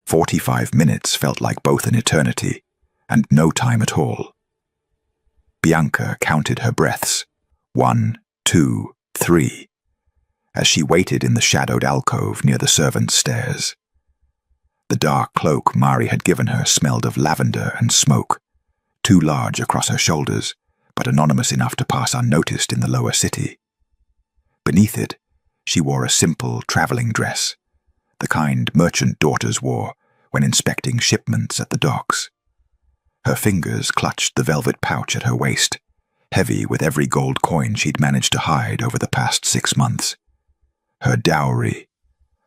45 minutes felt like both an eternity and no time at all. Bianca counted her breaths. 1, 2, 3, as she waited in the shadowed alcove near the servants' stairs. The dark cloak Mari had given her smelled of lavender and smoke, too large across her shoulders, but anonymous enough to pass unnoticed in the lower city. Beneath it, she wore a simple traveling dress, the kind merchant daughters wore when inspecting shipments at the docks. Her fingers clutched the velvet pouch at her waist, heavy with every gold coin she'd managed to hide over the past 6 months. Her dowry,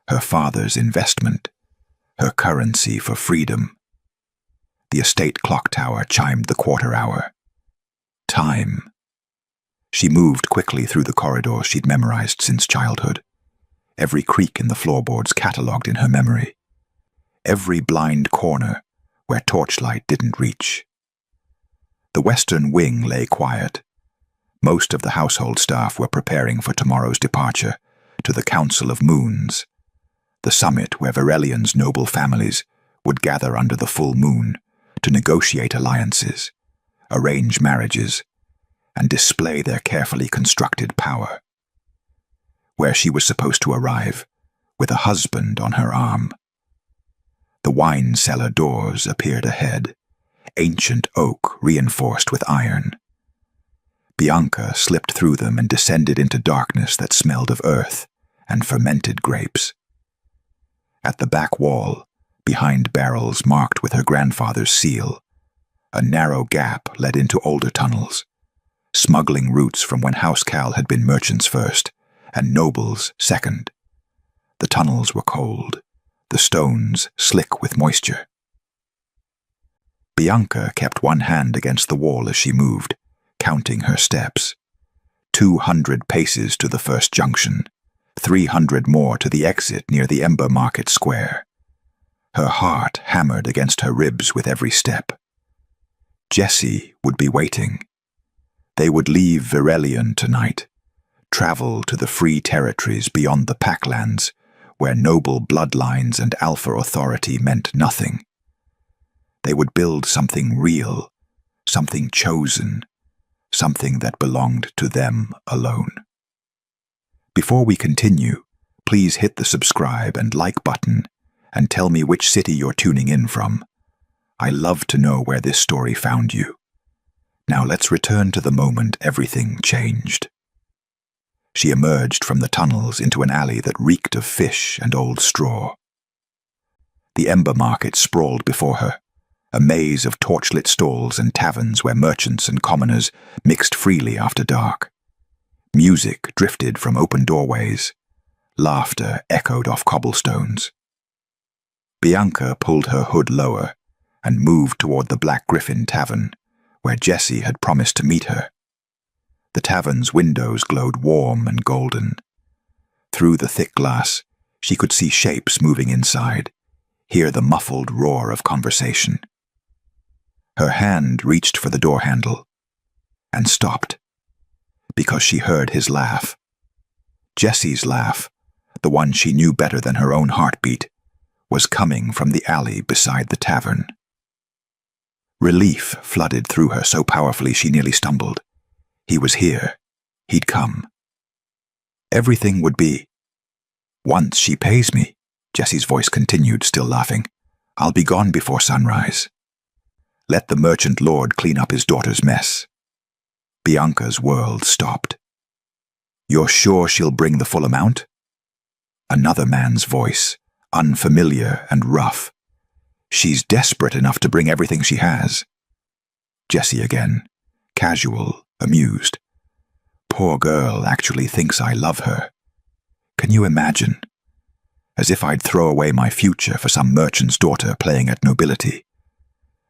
her father's investment, her currency for freedom. The estate clock tower chimed the quarter hour. Time. She moved quickly through the corridors she'd memorized since childhood, every creak in the floorboards catalogued in her memory, every blind corner where torchlight didn't reach. The western wing lay quiet. Most of the household staff were preparing for tomorrow's departure to the Council of Moons, the summit where Verelian's noble families would gather under the full moon to negotiate alliances, arrange marriages, and display their carefully constructed power. Where she was supposed to arrive, with a husband on her arm. The wine cellar doors appeared ahead, ancient oak reinforced with iron. Bianca slipped through them and descended into darkness that smelled of earth and fermented grapes. At the back wall, behind barrels marked with her grandfather's seal, a narrow gap led into older tunnels, smuggling routes from when housecal had been merchants first and nobles second. The tunnels were cold, the stones slick with moisture. Bianca kept one hand against the wall as she moved, counting her steps. 200 paces to the first junction, 300 more to the exit near the Ember Market Square. Her heart hammered against her ribs with every step. Jesse would be waiting. They would leave Verelian tonight, travel to the free territories beyond the Packlands, where noble bloodlines and alpha authority meant nothing. They would build something real, something chosen, something that belonged to them alone. Before we continue, please hit the subscribe and like button and tell me which city you're tuning in from. I love to know where this story found you. Now let's return to the moment everything changed. She emerged from the tunnels into an alley that reeked of fish and old straw. The Ember Market sprawled before her, a maze of torchlit stalls and taverns where merchants and commoners mixed freely after dark. Music drifted from open doorways. Laughter echoed off cobblestones. Bianca pulled her hood lower and moved toward the Black Griffin Tavern, where Jesse had promised to meet her. The tavern's windows glowed warm and golden. Through the thick glass, she could see shapes moving inside, hear the muffled roar of conversation. Her hand reached for the door handle and stopped, because she heard his laugh. Jesse's laugh, the one she knew better than her own heartbeat, was coming from the alley beside the tavern. Relief flooded through her so powerfully she nearly stumbled. He was here. He'd come. Everything would be. Once she pays me, Jesse's voice continued, still laughing, I'll be gone before sunrise. Let the merchant lord clean up his daughter's mess. Bianca's world stopped. You're sure she'll bring the full amount? Another man's voice, unfamiliar and rough. She's desperate enough to bring everything she has. Jesse again, casual, amused. Poor girl actually thinks I love her. Can you imagine? As if I'd throw away my future for some merchant's daughter playing at nobility.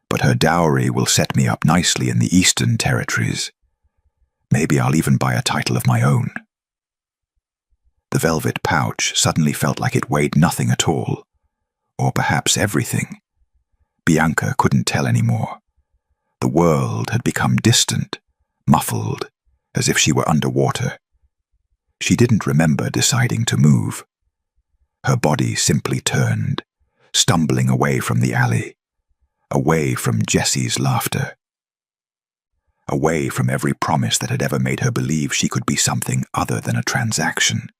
But her dowry will set me up nicely in the eastern territories. Maybe I'll even buy a title of my own. The velvet pouch suddenly felt like it weighed nothing at all, or perhaps everything. Bianca couldn't tell anymore. The world had become distant, muffled, as if she were underwater. She didn't remember deciding to move. Her body simply turned, stumbling away from the alley, away from Jessie's laughter, away from every promise that had ever made her believe she could be something other than a transaction.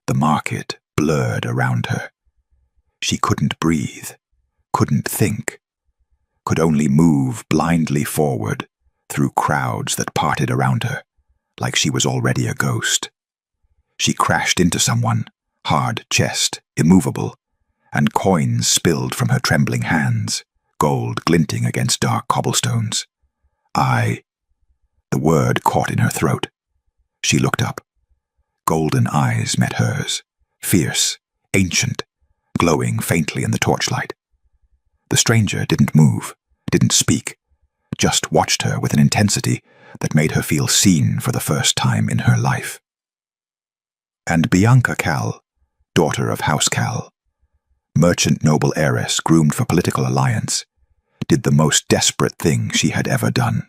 The market blurred around her. She couldn't breathe, couldn't think, could only move blindly forward through crowds that parted around her, like she was already a ghost. She crashed into someone, hard chest, immovable, and coins spilled from her trembling hands, gold glinting against dark cobblestones. The word caught in her throat. She looked up. Golden eyes met hers, fierce, ancient, glowing faintly in the torchlight. The stranger didn't move, didn't speak, just watched her with an intensity that made her feel seen for the first time in her life. And Bianca Cal, daughter of House Cal, merchant noble heiress groomed for political alliance, did the most desperate thing she had ever done.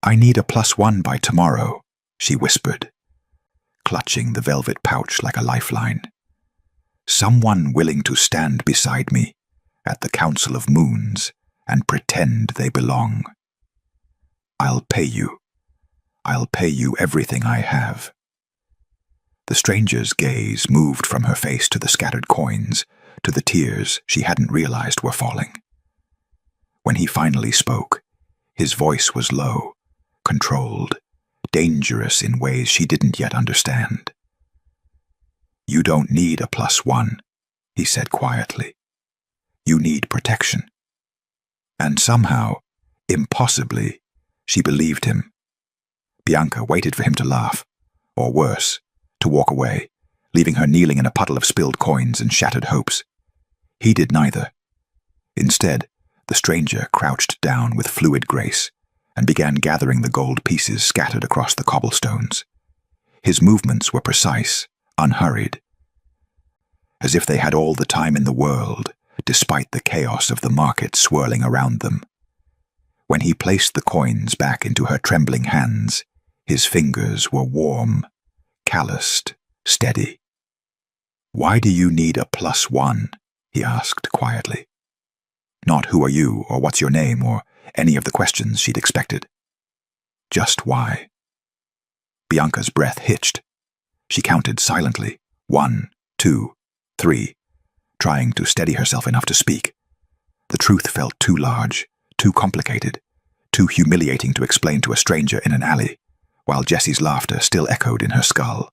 "I need a +1 by tomorrow," she whispered, clutching the velvet pouch like a lifeline. "Someone willing to stand beside me at the Council of Moons and pretend they belong. I'll pay you. I'll pay you everything I have." The stranger's gaze moved from her face to the scattered coins, to the tears she hadn't realized were falling. When he finally spoke, his voice was low, controlled, dangerous in ways she didn't yet understand. "You don't need a +1, he said quietly. "You need protection." And somehow, impossibly, she believed him. Bianca waited for him to laugh, or worse, to walk away, leaving her kneeling in a puddle of spilled coins and shattered hopes. He did neither. Instead, the stranger crouched down with fluid grace and began gathering the gold pieces scattered across the cobblestones. His movements were precise, unhurried, as if they had all the time in the world, despite the chaos of the market swirling around them. When he placed the coins back into her trembling hands, his fingers were warm, calloused, steady. "Why do you need a +1? He asked quietly. Not "who are you" or "what's your name" or any of the questions she'd expected. Just why? Bianca's breath hitched. She counted silently, 1, 2, 3, trying to steady herself enough to speak. The truth felt too large, too complicated, too humiliating to explain to a stranger in an alley, while Jessie's laughter still echoed in her skull.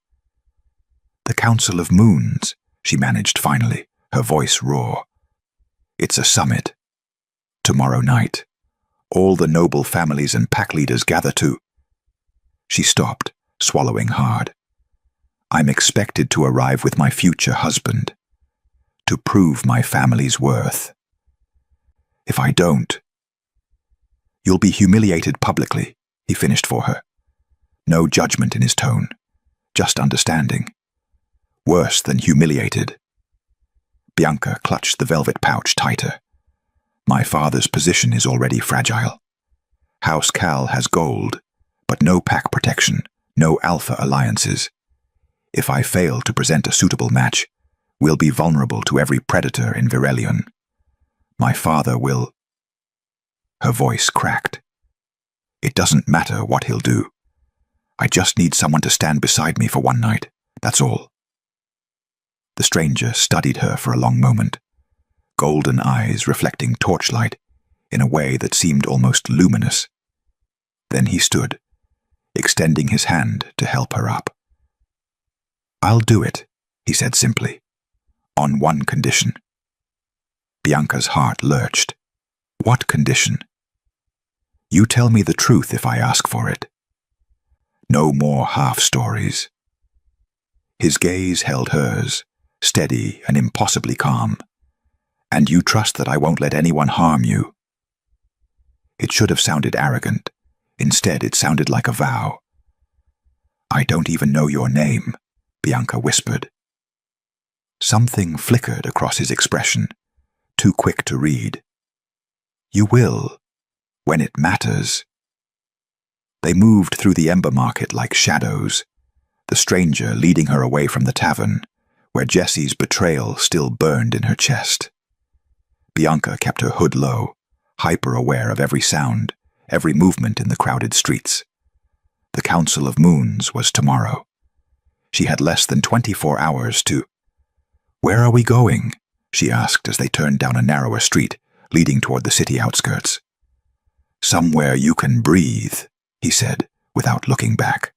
"The Council of Moons," she managed finally, her voice raw. "It's a summit. Tomorrow night. All the noble families and pack leaders gather to—" She stopped, swallowing hard. "I'm expected to arrive with my future husband, to prove my family's worth. If I don't—" "You'll be humiliated publicly," he finished for her. No judgment in his tone, just understanding. Worse than humiliated. Bianca clutched the velvet pouch tighter. "My father's position is already fragile. House Cal has gold, but no pack protection, no alpha alliances. If I fail to present a suitable match, we'll be vulnerable to every predator in Virelion. My father will—" Her voice cracked. "It doesn't matter what he'll do. I just need someone to stand beside me for one night, that's all." The stranger studied her for a long moment, golden eyes reflecting torchlight in a way that seemed almost luminous. Then he stood, extending his hand to help her up. "I'll do it," he said simply, "on one condition." Bianca's heart lurched. "What condition?" "You tell me the truth if I ask for it. No more half-stories." His gaze held hers, steady and impossibly calm. "And you trust that I won't let anyone harm you." It should have sounded arrogant. Instead, it sounded like a vow. "I don't even know your name," Bianca whispered. Something flickered across his expression, too quick to read. "You will, when it matters." They moved through the ember market like shadows, the stranger leading her away from the tavern, where Jessie's betrayal still burned in her chest. Bianca kept her hood low, hyper-aware of every sound, every movement in the crowded streets. The Council of Moons was tomorrow. She had less than 24 hours to— "Where are we going?" she asked as they turned down a narrower street leading toward the city outskirts. "Somewhere you can breathe," he said, without looking back.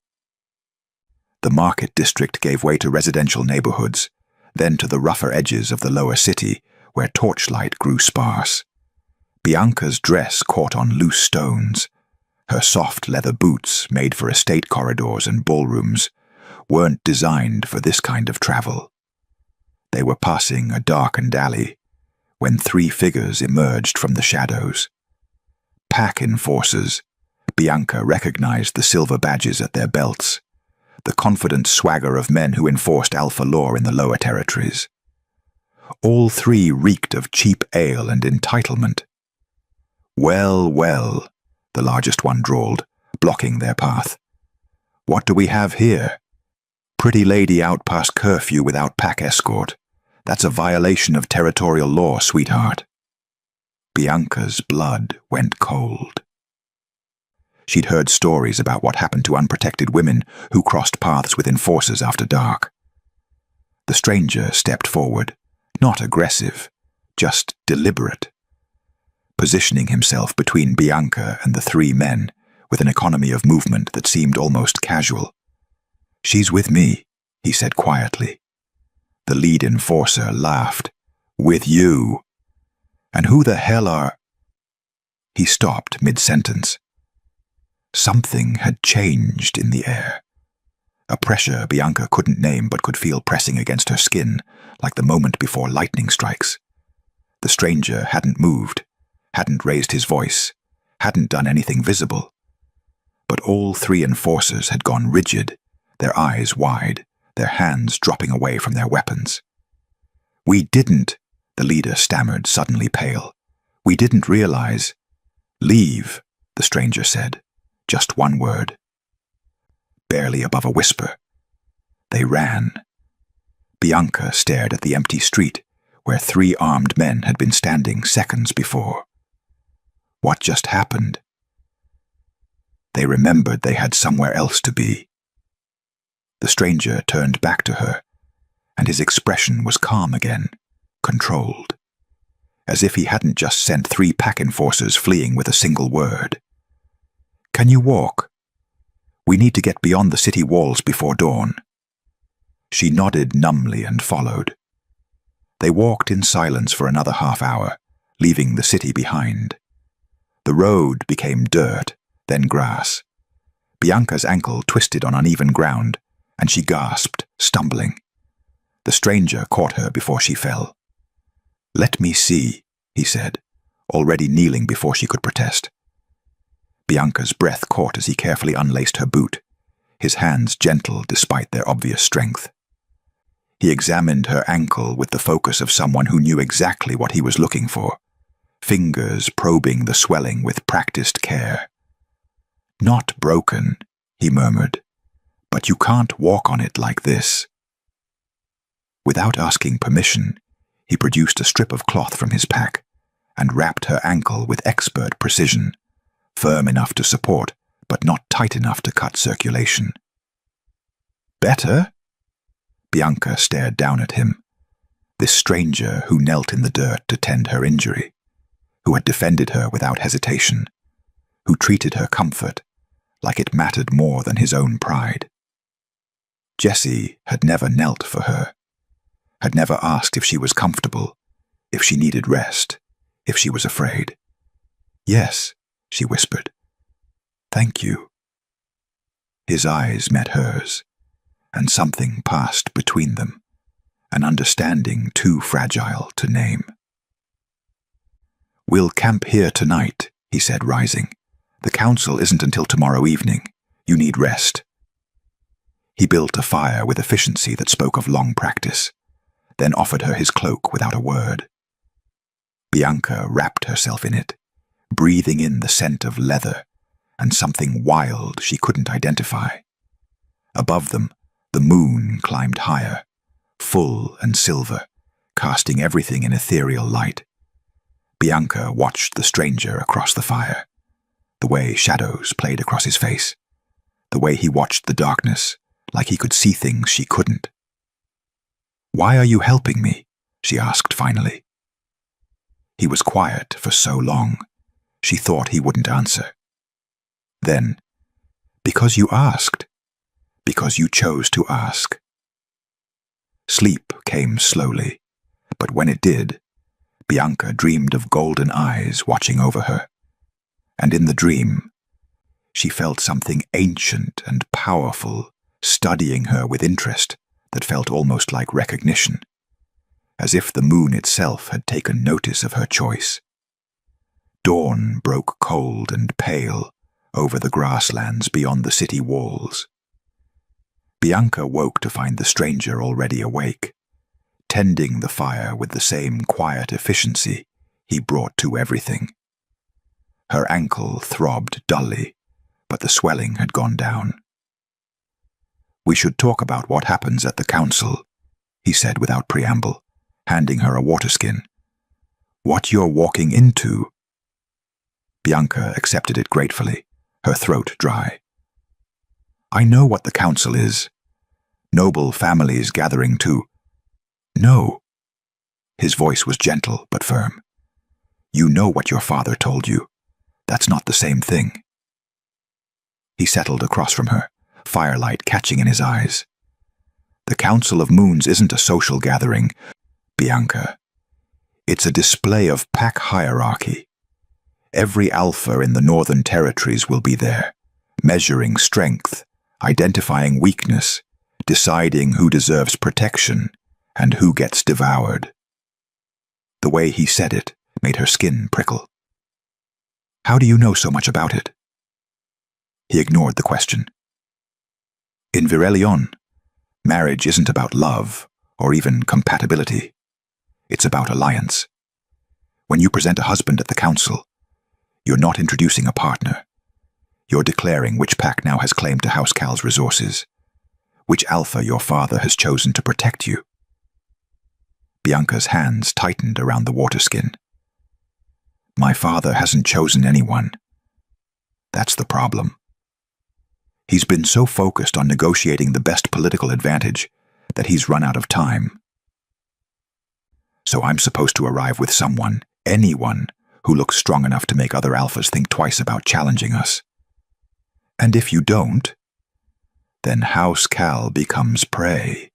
The market district gave way to residential neighborhoods, then to the rougher edges of the lower city, where torchlight grew sparse. Bianca's dress caught on loose stones. Her soft leather boots, made for estate corridors and ballrooms, weren't designed for this kind of travel. They were passing a darkened alley when 3 figures emerged from the shadows. Pack enforcers. Bianca recognized the silver badges at their belts, the confident swagger of men who enforced alpha law in the lower territories. All 3 reeked of cheap ale and entitlement. "Well, well," the largest one drawled, blocking their path. "What do we have here? Pretty lady out past curfew without pack escort. That's a violation of territorial law, sweetheart." Bianca's blood went cold. She'd heard stories about what happened to unprotected women who crossed paths with enforcers after dark. The stranger stepped forward, not aggressive, just deliberate, positioning himself between Bianca and the 3 men with an economy of movement that seemed almost casual. "She's with me," he said quietly. The lead enforcer laughed. "With you? And who the hell are—" He stopped mid-sentence. Something had changed in the air. A pressure Bianca couldn't name but could feel pressing against her skin, like the moment before lightning strikes. The stranger hadn't moved, hadn't raised his voice, hadn't done anything visible. But all 3 enforcers had gone rigid, their eyes wide, their hands dropping away from their weapons. "We didn't," the leader stammered, suddenly pale. "We didn't realize—" "Leave," the stranger said. Just one word. Barely above a whisper. They ran. Bianca stared at the empty street, where 3 armed men had been standing seconds before. What just happened? They remembered they had somewhere else to be. The stranger turned back to her, and his expression was calm again, controlled, as if he hadn't just sent 3 pack enforcers fleeing with a single word. "Can you walk? We need to get beyond the city walls before dawn." She nodded numbly and followed. They walked in silence for another half-hour, leaving the city behind. The road became dirt, then grass. Bianca's ankle twisted on uneven ground, and she gasped, stumbling. The stranger caught her before she fell. "Let me see," he said, already kneeling before she could protest. Bianca's breath caught as he carefully unlaced her boot, his hands gentle despite their obvious strength. He examined her ankle with the focus of someone who knew exactly what he was looking for, fingers probing the swelling with practiced care. "Not broken," he murmured, "but you can't walk on it like this." Without asking permission, he produced a strip of cloth from his pack and wrapped her ankle with expert precision, firm enough to support, but not tight enough to cut circulation. "Better?" Bianca stared down at him, this stranger who knelt in the dirt to tend her injury, who had defended her without hesitation, who treated her comfort like it mattered more than his own pride. Jessie had never knelt for her, had never asked if she was comfortable, if she needed rest, if she was afraid. "Yes," she whispered. "Thank you." His eyes met hers, and something passed between them, an understanding too fragile to name. "We'll camp here tonight," he said, rising. "The council isn't until tomorrow evening. You need rest." He built a fire with efficiency that spoke of long practice, then offered her his cloak without a word. Bianca wrapped herself in it, breathing in the scent of leather and something wild she couldn't identify. Above them, the moon climbed higher, full and silver, casting everything in ethereal light. Bianca watched the stranger across the fire, the way shadows played across his face, the way he watched the darkness, like he could see things she couldn't. "Why are you helping me?" she asked finally. He was quiet for so long, she thought he wouldn't answer. Then, "Because you asked. Because you chose to ask." Sleep came slowly, but when it did, Bianca dreamed of golden eyes watching over her. And in the dream, she felt something ancient and powerful studying her with interest that felt almost like recognition, as if the moon itself had taken notice of her choice. Dawn broke cold and pale over the grasslands beyond the city walls. Bianca woke to find the stranger already awake, tending the fire with the same quiet efficiency he brought to everything. Her ankle throbbed dully, but the swelling had gone down. "We should talk about what happens at the council," he said without preamble, handing her a water skin. "What you're walking into." Bianca accepted it gratefully, her throat dry. "I know what the council is. Noble families gathering to—" "No." His voice was gentle but firm. "You know what your father told you. That's not the same thing." He settled across from her, firelight catching in his eyes. "The Council of Moons isn't a social gathering, Bianca. It's a display of pack hierarchy. Every alpha in the Northern Territories will be there, measuring strength, identifying weakness, deciding who deserves protection and who gets devoured." The way he said it made her skin prickle. "How do you know so much about it?" He ignored the question. "In Virelion, marriage isn't about love or even compatibility. It's about alliance. When you present a husband at the council, you're not introducing a partner. You're declaring which pack now has claim to Housecal's resources, which alpha your father has chosen to protect you." Bianca's hands tightened around the water skin. "My father hasn't chosen anyone. That's the problem. He's been so focused on negotiating the best political advantage that he's run out of time. So I'm supposed to arrive with someone, anyone, who looks strong enough to make other alphas think twice about challenging us. And if you don't, then Housecal becomes prey."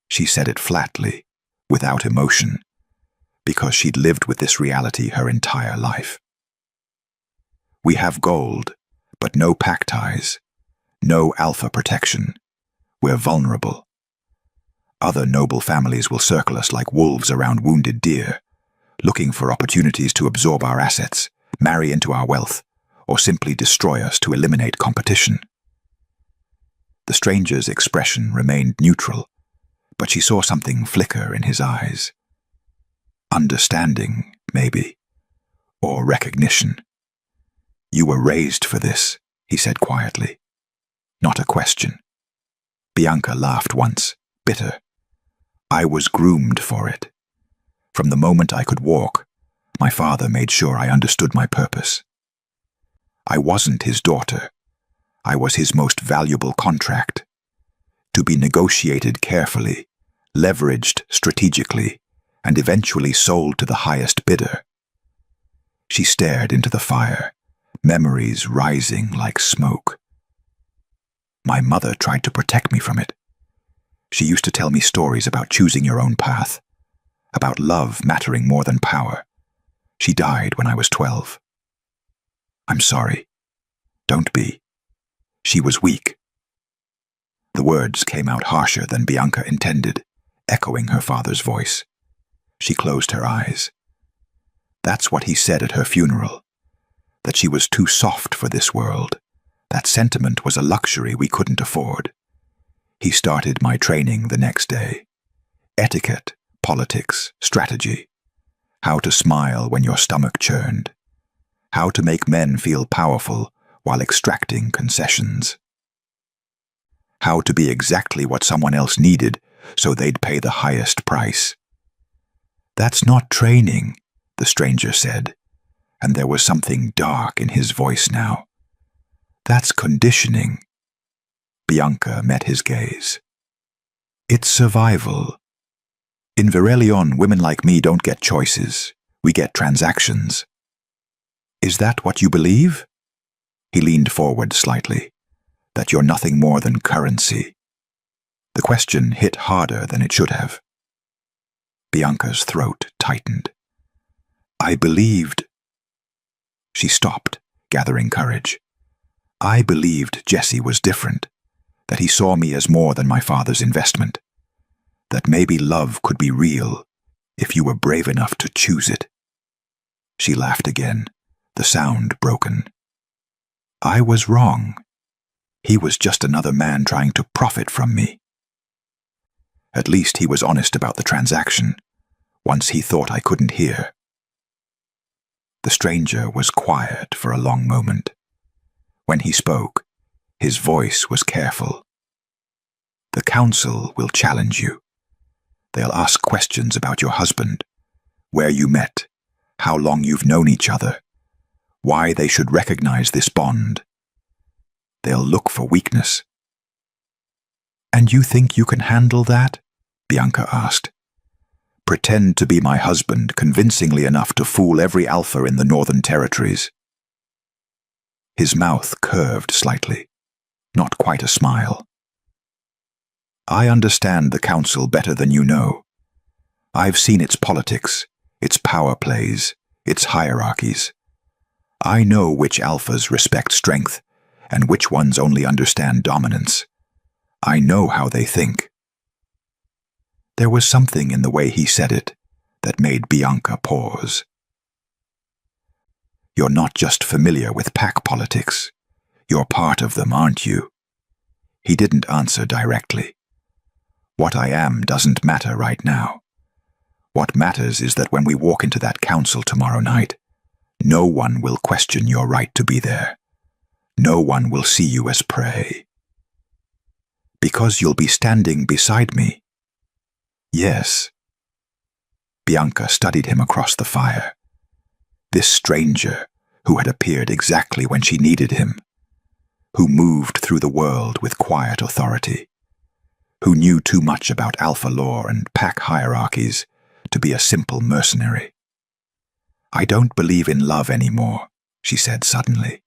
She said it flatly, without emotion, because she'd lived with this reality her entire life. "We have gold, but no pack ties, no alpha protection. We're vulnerable. Other noble families will circle us like wolves around wounded deer, looking for opportunities to absorb our assets, marry into our wealth, or simply destroy us to eliminate competition." The stranger's expression remained neutral, but she saw something flicker in his eyes. Understanding, maybe, or recognition. "You were raised for this," he said quietly. Not a question. Bianca laughed once, bitter. "I was groomed for it. From the moment I could walk, my father made sure I understood my purpose. I wasn't his daughter. I was his most valuable contract, to be negotiated carefully, leveraged strategically, and eventually sold to the highest bidder." She stared into the fire, memories rising like smoke. "My mother tried to protect me from it. She used to tell me stories about choosing your own path, about love mattering more than power. She died when I was 12. I'm sorry. Don't be. She was weak." The words came out harsher than Bianca intended, echoing her father's voice. She closed her eyes. That's what he said at her funeral, that she was too soft for this world. That sentiment was a luxury we couldn't afford. He started my training the next day. Etiquette, politics, strategy. How to smile when your stomach churned. How to make men feel powerful while extracting concessions. How to be exactly what someone else needed so they'd pay the highest price. "That's not training," the stranger said, and there was something dark in his voice now. "That's conditioning." Bianca met his gaze. "It's survival. In Verelion, women like me don't get choices. We get transactions." "Is that what you believe?" He leaned forward slightly. "That you're nothing more than currency?" The question hit harder than it should have. Bianca's throat tightened. "I believed—" She stopped, gathering courage. "I believed Jesse was different, that he saw me as more than my father's investment, that maybe love could be real if you were brave enough to choose it." She laughed again, the sound broken. "I was wrong. He was just another man trying to profit from me." At least he was honest about the transaction, once he thought I couldn't hear. The stranger was quiet for a long moment. When he spoke, his voice was careful. "The council will challenge you. They'll ask questions about your husband, where you met, how long you've known each other, why they should recognize this bond. They'll look for weakness." "And you think you can handle that?" Bianca asked. "Pretend to be my husband convincingly enough to fool every alpha in the Northern Territories." His mouth curved slightly, not quite a smile. "I understand the council better than you know. I've seen its politics, its power plays, its hierarchies. I know which alphas respect strength and which ones only understand dominance. I know how they think." There was something in the way he said it that made Bianca pause. "You're not just familiar with pack politics. You're part of them, aren't you?" He didn't answer directly. "What I am doesn't matter right now. What matters is that when we walk into that council tomorrow night, no one will question your right to be there. No one will see you as prey. Because you'll be standing beside me." "Yes." Bianca studied him across the fire. This stranger who had appeared exactly when she needed him, who moved through the world with quiet authority, who knew too much about alpha lore and pack hierarchies to be a simple mercenary. "I don't believe in love anymore," she said suddenly.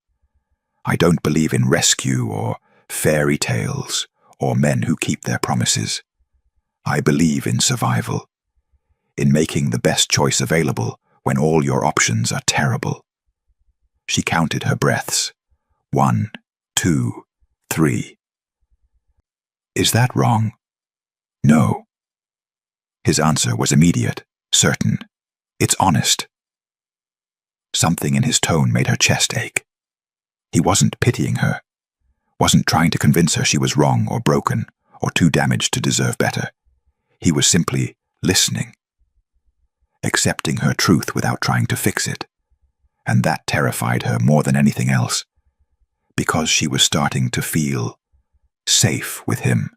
"I don't believe in rescue or fairy tales or men who keep their promises. I believe in survival, in making the best choice available when all your options are terrible." She counted her breaths. 1, 2, 3. "Is that wrong?" "No." His answer was immediate, certain. "It's honest." Something in his tone made her chest ache. He wasn't pitying her, wasn't trying to convince her she was wrong or broken or too damaged to deserve better. He was simply listening, accepting her truth without trying to fix it. And that terrified her more than anything else, because she was starting to feel safe with him,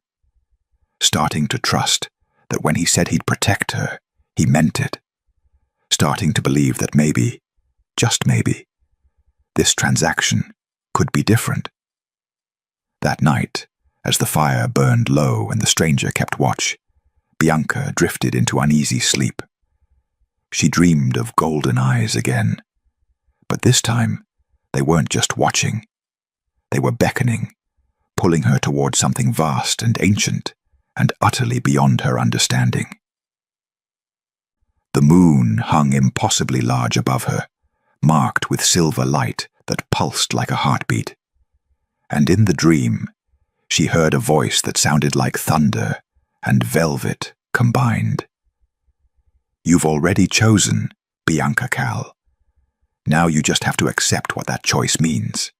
starting to trust that when he said he'd protect her, he meant it, starting to believe that maybe, just maybe, this transaction could be different. That night, as the fire burned low and the stranger kept watch, Bianca drifted into uneasy sleep. She dreamed of golden eyes again, but this time they weren't just watching. They were beckoning, pulling her toward something vast and ancient and utterly beyond her understanding. The moon hung impossibly large above her, marked with silver light that pulsed like a heartbeat. And in the dream, she heard a voice that sounded like thunder and velvet combined. "You've already chosen, Bianca Cal. Now you just have to accept what that choice means."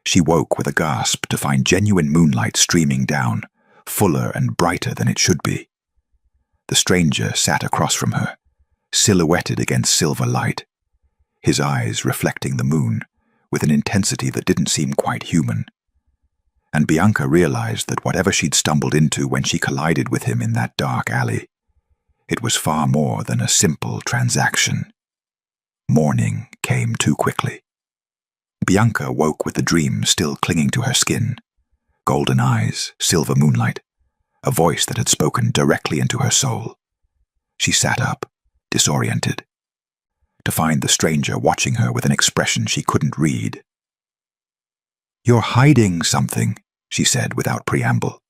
She woke with a gasp to find genuine moonlight streaming down, fuller and brighter than it should be. The stranger sat across from her, silhouetted against silver light, his eyes reflecting the moon with an intensity that didn't seem quite human. and Bianca realized that whatever she'd stumbled into when she collided with him in that dark alley, it was far more than a simple transaction. Morning came too quickly. Bianca woke with the dream still clinging to her skin. Golden eyes, silver moonlight, a voice that had spoken directly into her soul. She sat up, disoriented, to find the stranger watching her with an expression she couldn't read. "You're hiding something," she said without preamble.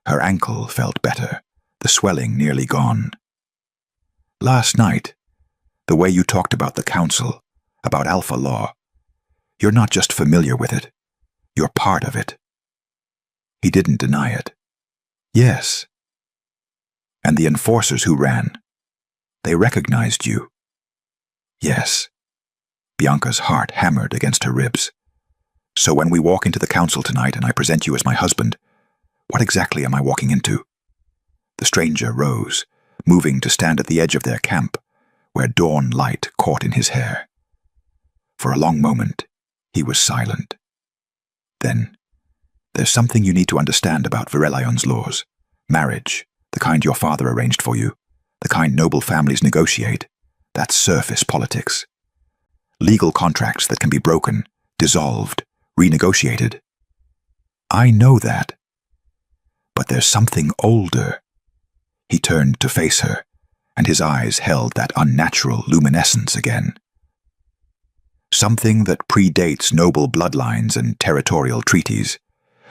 Her ankle felt better, the swelling nearly gone. "Last night, the way you talked about the council, about Alpha Law, you're not just familiar with it, you're part of it." He didn't deny it. "Yes." "And the enforcers who ran, they recognized you." "Yes." Bianca's heart hammered against her ribs. "So when we walk into the council tonight and I present you as my husband, what exactly am I walking into?" The stranger rose, moving to stand at the edge of their camp, where dawn light caught in his hair. For a long moment, he was silent. Then, "There's something you need to understand about Verelion's laws. Marriage, the kind your father arranged for you, the kind noble families negotiate, that's surface politics. Legal contracts that can be broken, dissolved, renegotiated. I know that. But there's something older." He turned to face her, and his eyes held that unnatural luminescence again. "Something that predates noble bloodlines and territorial treaties.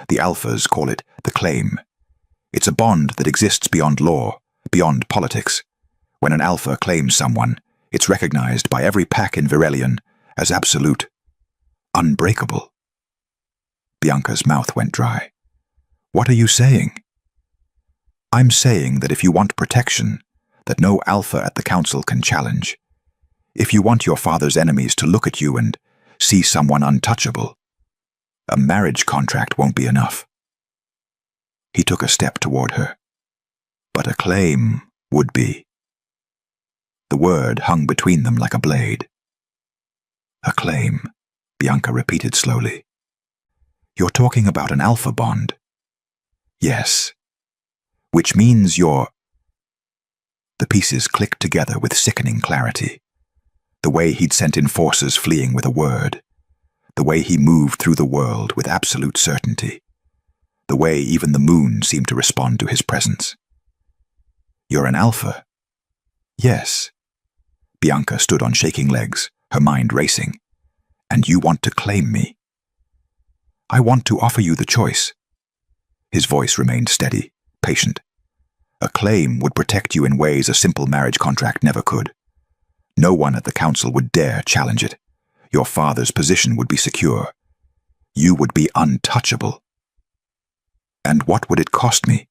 The Alphas call it the claim. It's a bond that exists beyond law, beyond politics. When an Alpha claims someone, it's recognized by every pack in Verelion as absolute, unbreakable." Bianca's mouth went dry. "What are you saying?" "I'm saying that if you want protection, that no Alpha at the council can challenge, if you want your father's enemies to look at you and see someone untouchable, a marriage contract won't be enough." He took a step toward her. "But a claim would be." The word hung between them like a blade. "A claim," Bianca repeated slowly. "You're talking about an Alpha bond?" "Yes. Which means you're—" The pieces clicked together with sickening clarity. The way he'd sent enforcers fleeing with a word. The way he moved through the world with absolute certainty. The way even the moon seemed to respond to his presence. "You're an Alpha?" "Yes." Bianca stood on shaking legs, her mind racing. "And you want to claim me?" "I want to offer you the choice." His voice remained steady, patient. "A claim would protect you in ways a simple marriage contract never could. No one at the council would dare challenge it. Your father's position would be secure. You would be untouchable." "And what would it cost me?"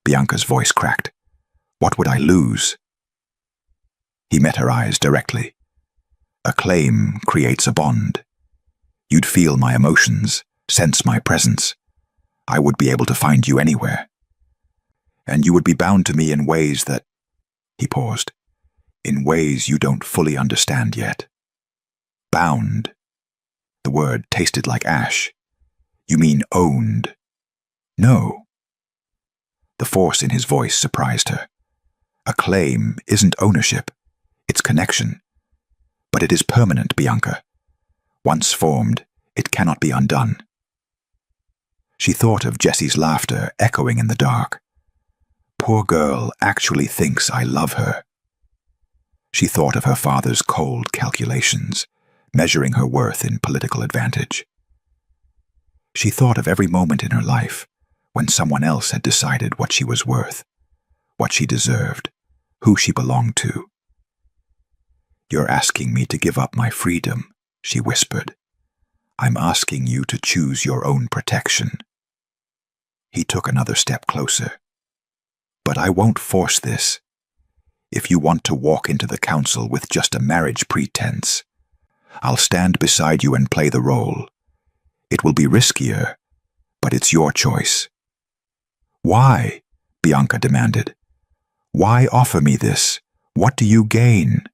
Bianca's voice cracked. "What would I lose?" He met her eyes directly. "A claim creates a bond. You'd feel my emotions, sense my presence. I would be able to find you anywhere. And you would be bound to me in ways that—" He paused. "In ways you don't fully understand yet." "Bound." The word tasted like ash. "You mean owned?" "No." The force in his voice surprised her. "A claim isn't ownership. It's connection. But it is permanent, Bianca. Once formed, it cannot be undone." She thought of Jessie's laughter echoing in the dark. Poor girl actually thinks I love her. She thought of her father's cold calculations, measuring her worth in political advantage. She thought of every moment in her life when someone else had decided what she was worth, what she deserved, who she belonged to. "You're asking me to give up my freedom," she whispered. "I'm asking you to choose your own protection." He took another step closer. "But I won't force this. If you want to walk into the council with just a marriage pretense, I'll stand beside you and play the role. It will be riskier, but it's your choice." "Why?" Bianca demanded. "Why offer me this? What do you gain?"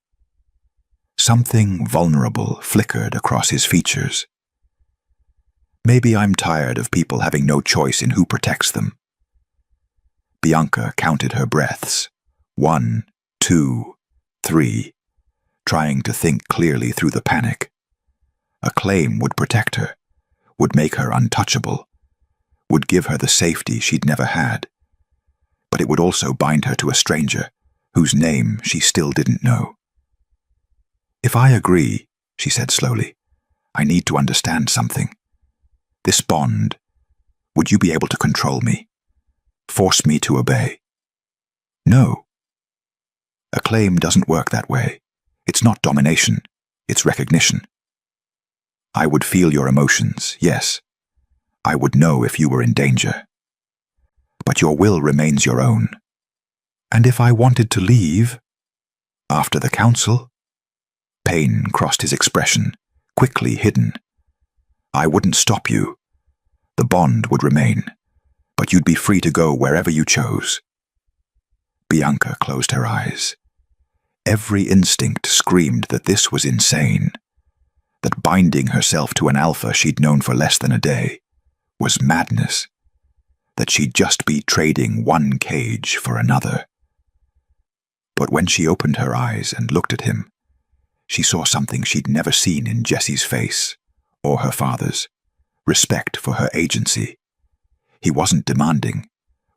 Something vulnerable flickered across his features. Maybe I'm tired of people having no choice in who protects them. Bianca counted her breaths. 1, 2, 3, trying to think clearly through the panic. A claim would protect her, would make her untouchable, would give her the safety she'd never had. But it would also bind her to a stranger, whose name she still didn't know. If I agree, she said slowly, I need to understand something. This bond, would you be able to control me? Force me to obey? No. A claim doesn't work that way. It's not domination, it's recognition. I would feel your emotions, yes. I would know if you were in danger. But your will remains your own. And if I wanted to leave, after the council? Pain crossed his expression, quickly hidden. I wouldn't stop you. The bond would remain, but you'd be free to go wherever you chose. Bianca closed her eyes. Every instinct screamed that this was insane, that binding herself to an alpha she'd known for less than a day was madness, that she'd just be trading one cage for another. But when she opened her eyes and looked at him, she saw something she'd never seen in Jesse's face, or her father's: respect for her agency. He wasn't demanding,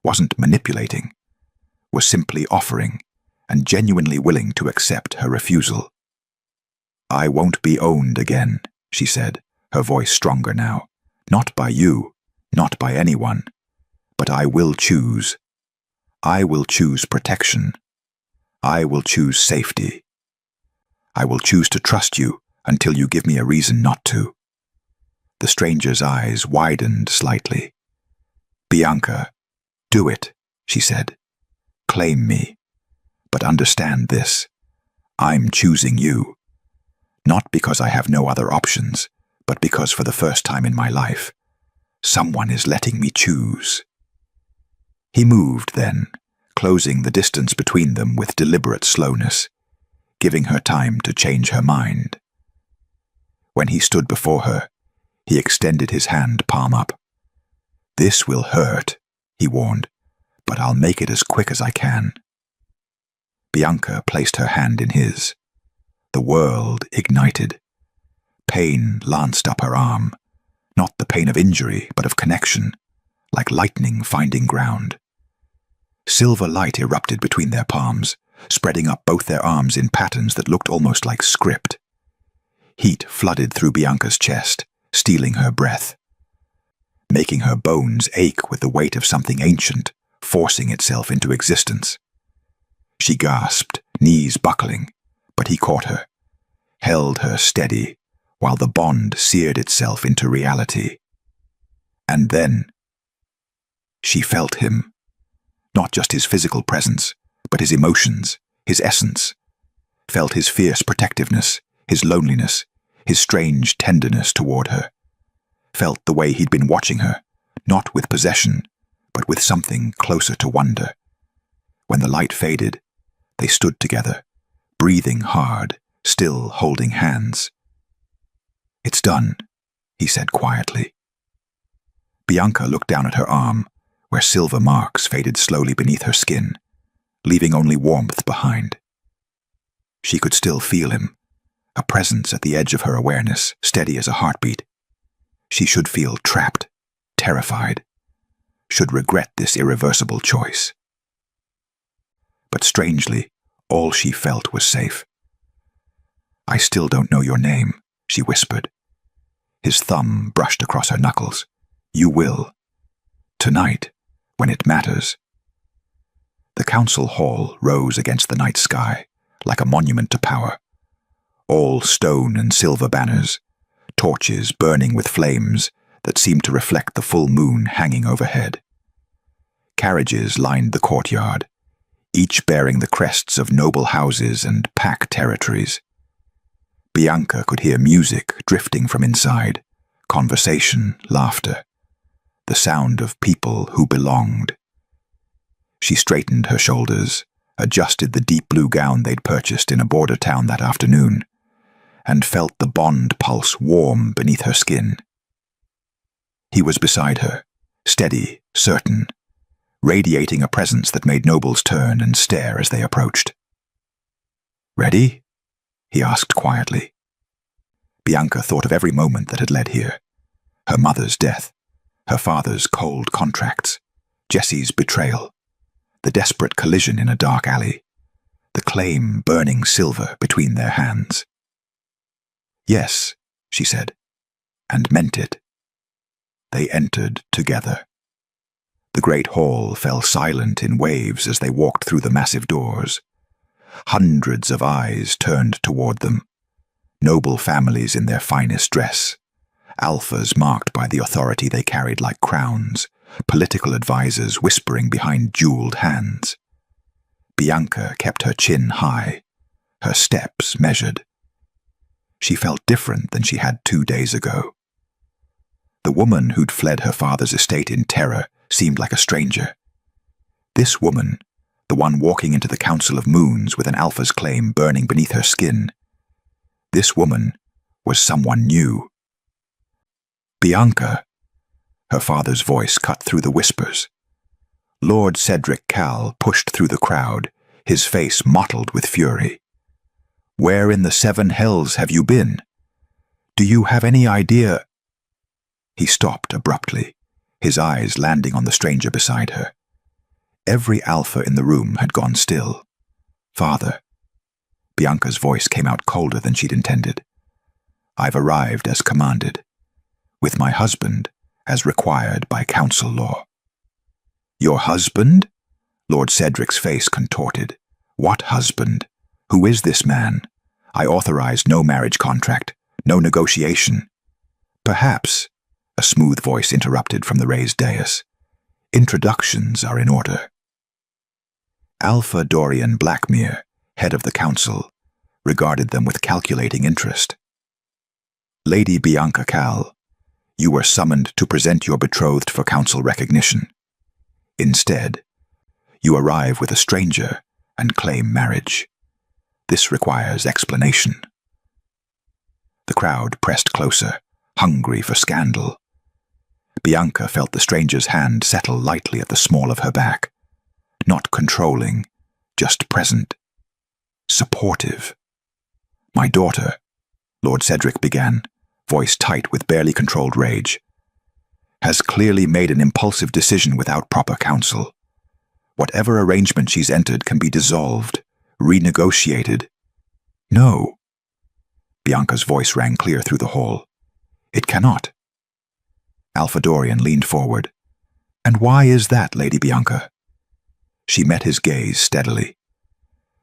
wasn't manipulating, was simply offering, and genuinely willing to accept her refusal. I won't be owned again, she said, her voice stronger now. Not by you, not by anyone, but I will choose. I will choose protection. I will choose safety. I will choose to trust you until you give me a reason not to. The stranger's eyes widened slightly. Bianca, do it, she said. Claim me. But understand this. I'm choosing you. Not because I have no other options, but because for the first time in my life, someone is letting me choose. He moved then, closing the distance between them with deliberate slowness, giving her time to change her mind. When he stood before her, he extended his hand palm up. This will hurt, he warned, but I'll make it as quick as I can. Bianca placed her hand in his. The world ignited. Pain lanced up her arm, not the pain of injury, but of connection, like lightning finding ground. Silver light erupted between their palms, spreading up both their arms in patterns that looked almost like script. Heat flooded through Bianca's chest, stealing her breath, making her bones ache with the weight of something ancient, forcing itself into existence. She gasped, knees buckling, but he caught her, held her steady, while the bond seared itself into reality. And then she felt him, not just his physical presence, but his emotions, his essence, felt his fierce protectiveness, his loneliness, his strange tenderness toward her, felt the way he'd been watching her, not with possession, but with something closer to wonder. When the light faded, they stood together, breathing hard, still holding hands. It's done, he said quietly. Bianca looked down at her arm, where silver marks faded slowly beneath her skin, leaving only warmth behind. She could still feel him, a presence at the edge of her awareness, steady as a heartbeat. She should feel trapped, terrified, should regret this irreversible choice. But strangely, all she felt was safe. I still don't know your name, she whispered. His thumb brushed across her knuckles. You will. Tonight, when it matters. The council hall rose against the night sky, like a monument to power. All stone and silver banners, torches burning with flames that seemed to reflect the full moon hanging overhead. Carriages lined the courtyard, each bearing the crests of noble houses and pack territories. Bianca could hear music drifting from inside, conversation, laughter, the sound of people who belonged. She straightened her shoulders, adjusted the deep blue gown they'd purchased in a border town that afternoon, and felt the bond pulse warm beneath her skin. He was beside her, steady, certain, radiating a presence that made nobles turn and stare as they approached. "Ready?" he asked quietly. Bianca thought of every moment that had led here. Her mother's death, her father's cold contracts, Jesse's betrayal, the desperate collision in a dark alley, the claim burning silver between their hands. "Yes," she said, and meant it. They entered together. The great hall fell silent in waves as they walked through the massive doors. Hundreds of eyes turned toward them, noble families in their finest dress, alphas marked by the authority they carried like crowns, political advisors whispering behind jeweled hands. Bianca kept her chin high, her steps measured. She felt different than she had 2 days ago. The woman who'd fled her father's estate in terror seemed like a stranger. This woman, the one walking into the Council of Moons with an alpha's claim burning beneath her skin, this woman was someone new. "Bianca," her father's voice cut through the whispers. Lord Cedric Cal pushed through the crowd, his face mottled with fury. "Where in the 7 hells have you been? Do you have any idea?" He stopped abruptly, his eyes landing on the stranger beside her. Every alpha in the room had gone still. "Father." Bianca's voice came out colder than she'd intended. "I've arrived as commanded, with my husband as required by council law." "Your husband?" Lord Cedric's face contorted. "What husband? Who is this man? I authorized no marriage contract, no negotiation." "Perhaps," a smooth voice interrupted from the raised dais, "introductions are in order." Alpha Dorian Blackmere, head of the council, regarded them with calculating interest. "Lady Bianca Cal, you were summoned to present your betrothed for council recognition. Instead, you arrive with a stranger and claim marriage. This requires explanation." The crowd pressed closer, hungry for scandal. Bianca felt the stranger's hand settle lightly at the small of her back. Not controlling, just present. Supportive. "My daughter," Lord Cedric began, voice tight with barely controlled rage, "has clearly made an impulsive decision without proper counsel. Whatever arrangement she's entered can be dissolved, renegotiated." "No." Bianca's voice rang clear through the hall. "It cannot." Alpha Dorian leaned forward. "And why is that, Lady Bianca?" She met his gaze steadily.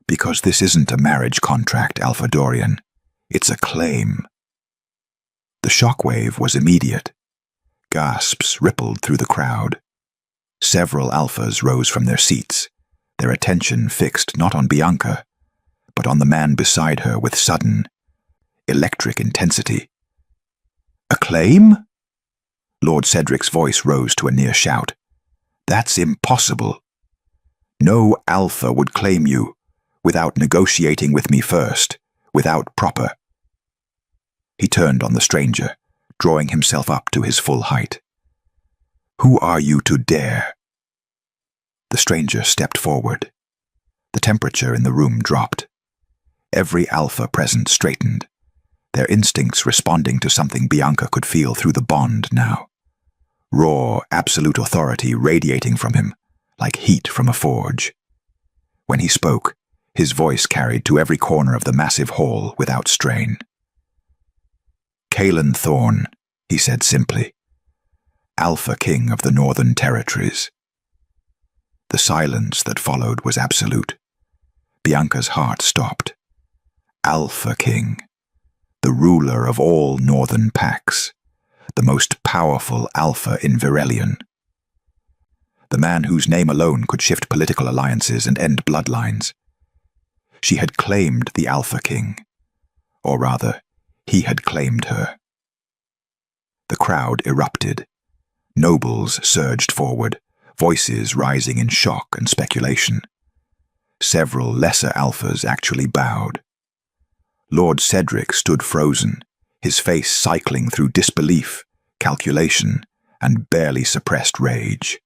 "Because this isn't a marriage contract, Alpha Dorian. It's a claim." The shockwave was immediate. Gasps rippled through the crowd. Several alphas rose from their seats, their attention fixed not on Bianca, but on the man beside her with sudden, electric intensity. "A claim?" Lord Cedric's voice rose to a near shout. "That's impossible. No alpha would claim you without negotiating with me first, without proper." He turned on the stranger, drawing himself up to his full height. "Who are you to dare?" The stranger stepped forward. The temperature in the room dropped. Every alpha present straightened, their instincts responding to something Bianca could feel through the bond now. Raw, absolute authority radiating from him, like heat from a forge. When he spoke, his voice carried to every corner of the massive hall without strain. "Caelan Thorne," he said simply, "Alpha King of the Northern Territories." The silence that followed was absolute. Bianca's heart stopped. Alpha King, the ruler of all northern packs, the most powerful alpha in Virelion. The man whose name alone could shift political alliances and end bloodlines. She had claimed the Alpha King, or rather, he had claimed her. The crowd erupted. Nobles surged forward, voices rising in shock and speculation. Several lesser alphas actually bowed. Lord Cedric stood frozen, his face cycling through disbelief, calculation, and barely suppressed rage.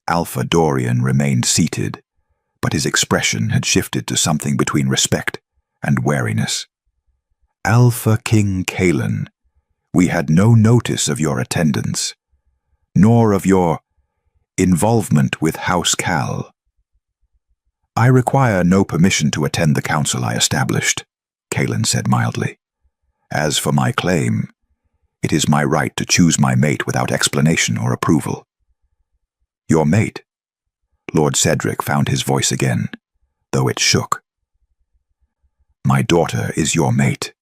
Alpha Dorian remained seated, but his expression had shifted to something between respect and wariness. "Alpha King Kalen, we had no notice of your attendance, nor of your involvement with House Cal. I require no permission to attend the council I established," Kalen said mildly. "As for my claim, it is my right to choose my mate without explanation or approval." "Your mate?" Lord Cedric found his voice again, though it shook. "My daughter is your mate."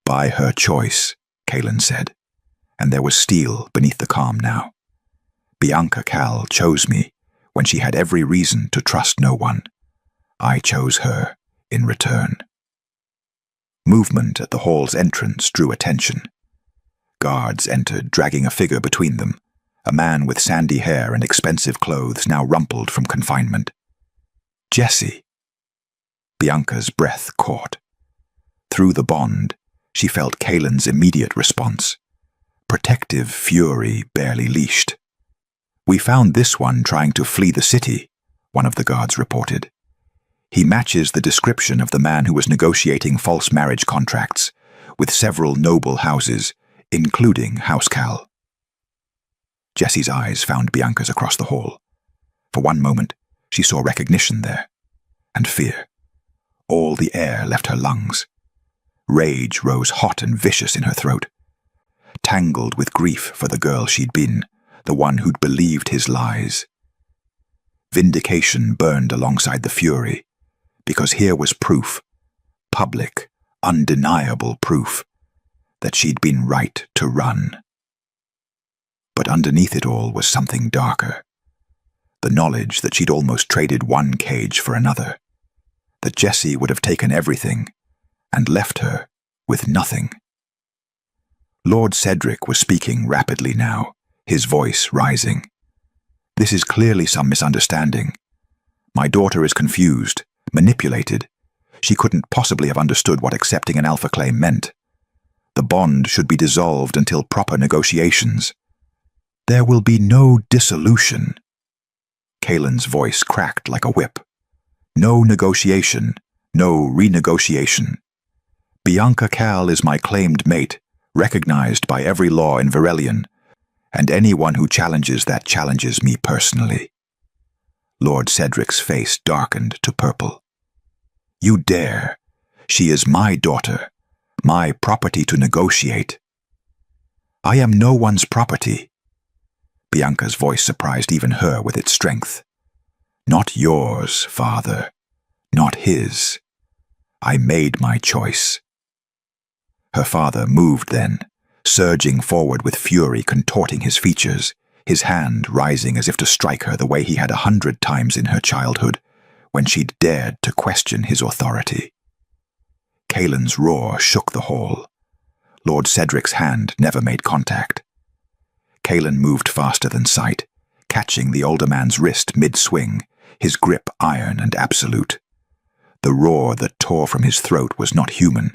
"By her choice," Kalen said, and there was steel beneath the calm now. "Bianca Cal chose me when she had every reason to trust no one. I chose her in return." Movement at the hall's entrance drew attention. Guards entered, dragging a figure between them, a man with sandy hair and expensive clothes now rumpled from confinement. "Jesse." Bianca's breath caught. Through the bond, she felt Kalen's immediate response. Protective fury barely leashed. "We found this one trying to flee the city," one of the guards reported. "He matches the description of the man who was negotiating false marriage contracts with several noble houses, including House Cal." Jesse's eyes found Bianca's across the hall. For one moment, she saw recognition there, and fear. All the air left her lungs. Rage rose hot and vicious in her throat. Tangled with grief for the girl she'd been, the one who'd believed his lies. Vindication burned alongside the fury, because here was proof, public, undeniable proof, that she'd been right to run. But underneath it all was something darker. The knowledge that she'd almost traded one cage for another, that Jesse would have taken everything and left her with nothing. Lord Cedric was speaking rapidly now, his voice rising. "This is clearly some misunderstanding. My daughter is confused, manipulated. She couldn't possibly have understood what accepting an alpha claim meant. The bond should be dissolved until proper negotiations." "There will be no dissolution." Kalen's voice cracked like a whip. "No negotiation, no renegotiation. Bianca Cal is my claimed mate, recognized by every law in Verelion, and anyone who challenges that challenges me personally." Lord Cedric's face darkened to purple. "You dare. She is my daughter, my property to negotiate." "I am no one's property." Bianca's voice surprised even her with its strength. "Not yours, father. Not his. I made my choice." Her father moved then, surging forward with fury contorting his features, his hand rising as if to strike her the way he had 100 times in her childhood, when she'd dared to question his authority. Kalen's roar shook the hall. Lord Cedric's hand never made contact. Kalen moved faster than sight, catching the older man's wrist mid-swing, his grip iron and absolute. The roar that tore from his throat was not human.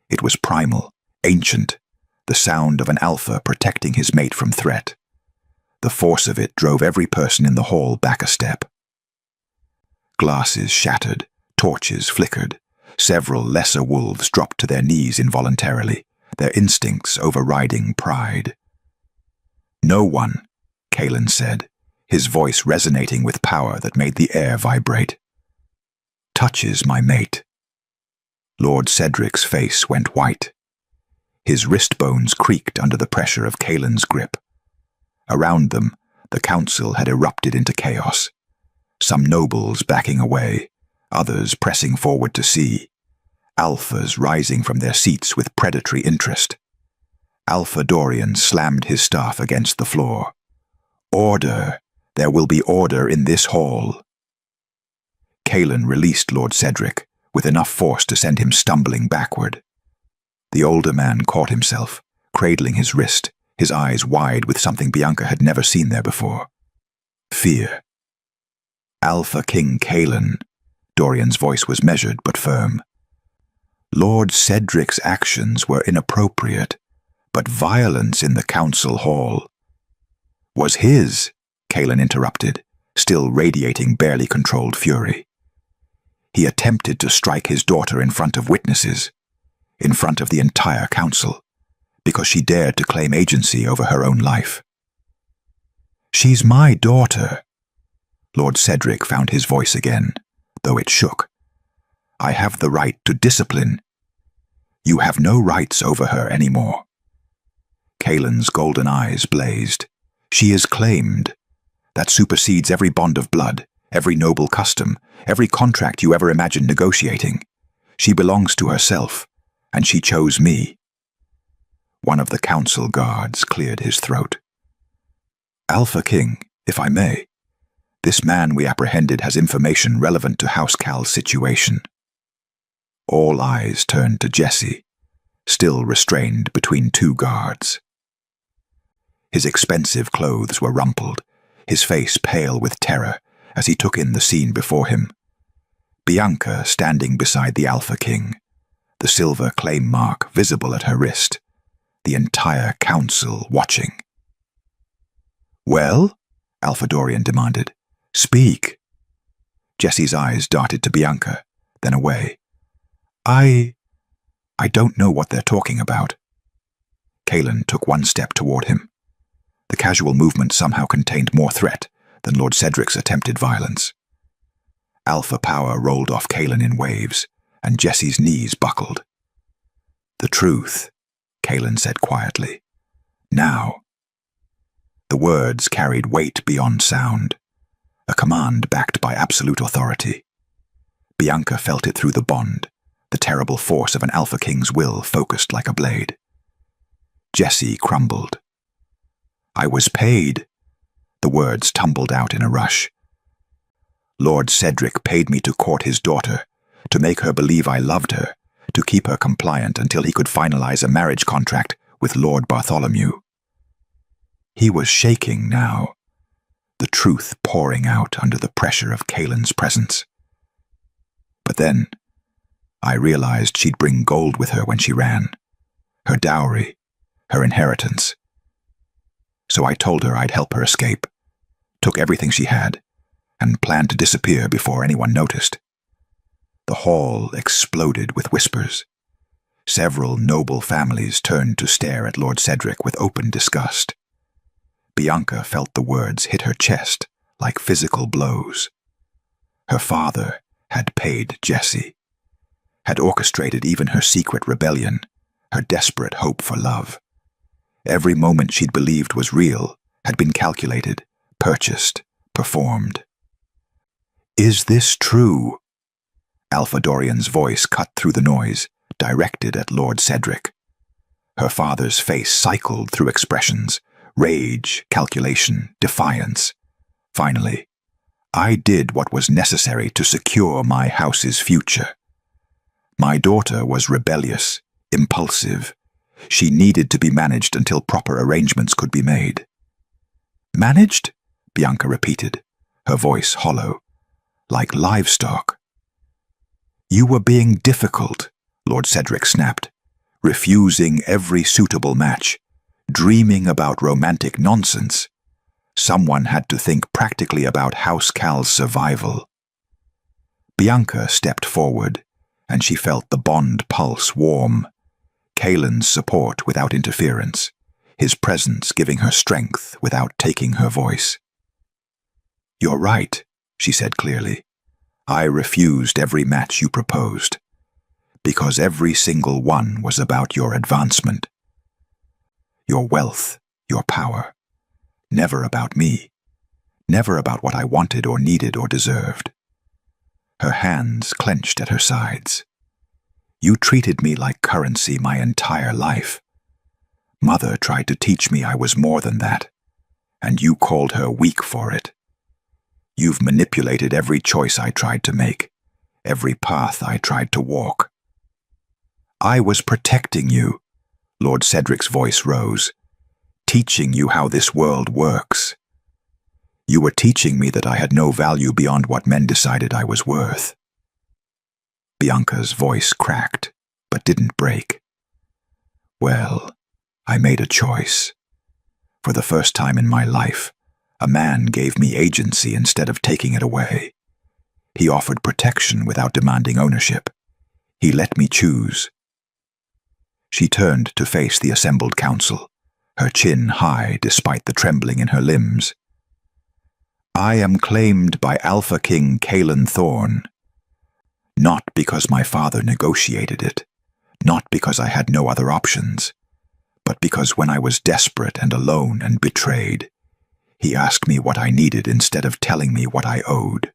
It was primal, ancient, the sound of an alpha protecting his mate from threat. The force of it drove every person in the hall back a step. Glasses shattered, torches flickered. Several lesser wolves dropped to their knees involuntarily, their instincts overriding pride. "No one," Kalen said, his voice resonating with power that made the air vibrate, "touches my mate." Lord Cedric's face went white. His wrist bones creaked under the pressure of Kalen's grip. Around them, the council had erupted into chaos. Some nobles backing away, others pressing forward to see. Alphas rising from their seats with predatory interest. Alpha Dorian slammed his staff against the floor. "Order! There will be order in this hall." Kalen released Lord Cedric, with enough force to send him stumbling backward. The older man caught himself, cradling his wrist, his eyes wide with something Bianca had never seen there before. Fear. "Alpha King Kalen," Dorian's voice was measured but firm. "Lord Cedric's actions were inappropriate, but violence in the council hall, Was his, Kaelin interrupted, still radiating barely controlled fury. He attempted to strike his daughter in front of witnesses, in front of the entire council, because she dared to claim agency over her own life. "She's my daughter." Lord Cedric found his voice again, though it shook. "I have the right to discipline. You have no rights over her anymore." Kaelin's golden eyes blazed. "She is claimed. That supersedes every bond of blood, every noble custom, every contract you ever imagined negotiating. She belongs to herself, and she chose me." One of the council guards cleared his throat. "Alpha King, if I may, this man we apprehended has information relevant to House Cal's situation." All eyes turned to Jesse, still restrained between two guards. His expensive clothes were rumpled, his face pale with terror as he took in the scene before him. Bianca standing beside the Alpha King, the silver claim mark visible at her wrist, the entire council watching. "Well?" Alpha Dorian demanded. "Speak." Jesse's eyes darted to Bianca, then away. I don't know what they're talking about." Kaelin took one step toward him. The casual movement somehow contained more threat than Lord Cedric's attempted violence. Alpha power rolled off Kaelin in waves, and Jesse's knees buckled. "The truth," Kaelin said quietly. "Now." The words carried weight beyond sound, a command backed by absolute authority. Bianca felt it through the bond, the terrible force of an Alpha King's will focused like a blade. Jesse crumbled. "I was paid." The words tumbled out in a rush. "Lord Cedric paid me to court his daughter, to make her believe I loved her, to keep her compliant until he could finalize a marriage contract with Lord Bartholomew." He was shaking now, the truth pouring out under the pressure of Kaelin's presence. "But then, I realized she'd bring gold with her when she ran, her dowry, her inheritance. So I told her I'd help her escape, took everything she had, and planned to disappear before anyone noticed." The hall exploded with whispers. Several noble families turned to stare at Lord Cedric with open disgust. Bianca felt the words hit her chest like physical blows. Her father had paid Jesse, had orchestrated even her secret rebellion, her desperate hope for love. Every moment she'd believed was real had been calculated, purchased, performed. "Is this true?" Alpha Dorian's voice cut through the noise, directed at Lord Cedric. Her father's face cycled through expressions, rage, calculation, defiance. Finally, "I did what was necessary to secure my house's future. My daughter was rebellious, impulsive. She needed to be managed until proper arrangements could be made." "Managed?" Bianca repeated, her voice hollow, "like livestock." "You were being difficult," Lord Cedric snapped, "refusing every suitable match, dreaming about romantic nonsense. Someone had to think practically about House Cal's survival." Bianca stepped forward, and she felt the bond pulse warm. Kaelin's support without interference, his presence giving her strength without taking her voice. "You're right," she said clearly. "I refused every match you proposed, because every single one was about your advancement. Your wealth, your power. Never about me. Never about what I wanted or needed or deserved." Her hands clenched at her sides. "You treated me like currency my entire life. Mother tried to teach me I was more than that, and you called her weak for it. You've manipulated every choice I tried to make, every path I tried to walk." "I was protecting you," Lord Cedric's voice rose, "teaching you how this world works. You were teaching me that I had no value beyond what men decided I was worth." Bianca's voice cracked, but didn't break. "Well, I made a choice. For the first time in my life, a man gave me agency instead of taking it away. He offered protection without demanding ownership. He let me choose. She turned to face the assembled council, her chin high despite the trembling in her limbs. I am claimed by Alpha King Kaelin Thorne. Not because my father negotiated it, not because I had no other options, but because when I was desperate and alone and betrayed, he asked me what I needed instead of telling me what I owed.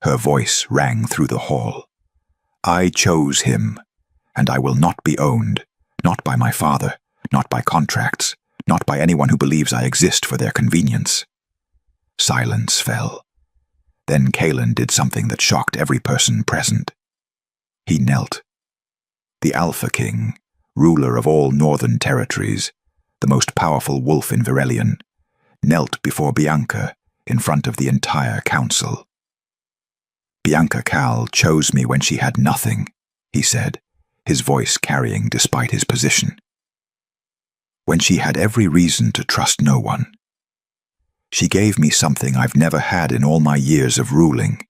Her voice rang through the hall. I chose him, and I will not be owned, not by my father, not by contracts, not by anyone who believes I exist for their convenience. Silence fell. Then Kaelin did something that shocked every person present. He knelt. The Alpha King, ruler of all northern territories, the most powerful wolf in Verelion, knelt before Bianca in front of the entire council. Bianca Cal chose me when she had nothing, he said, his voice carrying despite his position. When she had every reason to trust no one. She gave me something I've never had in all my years of ruling.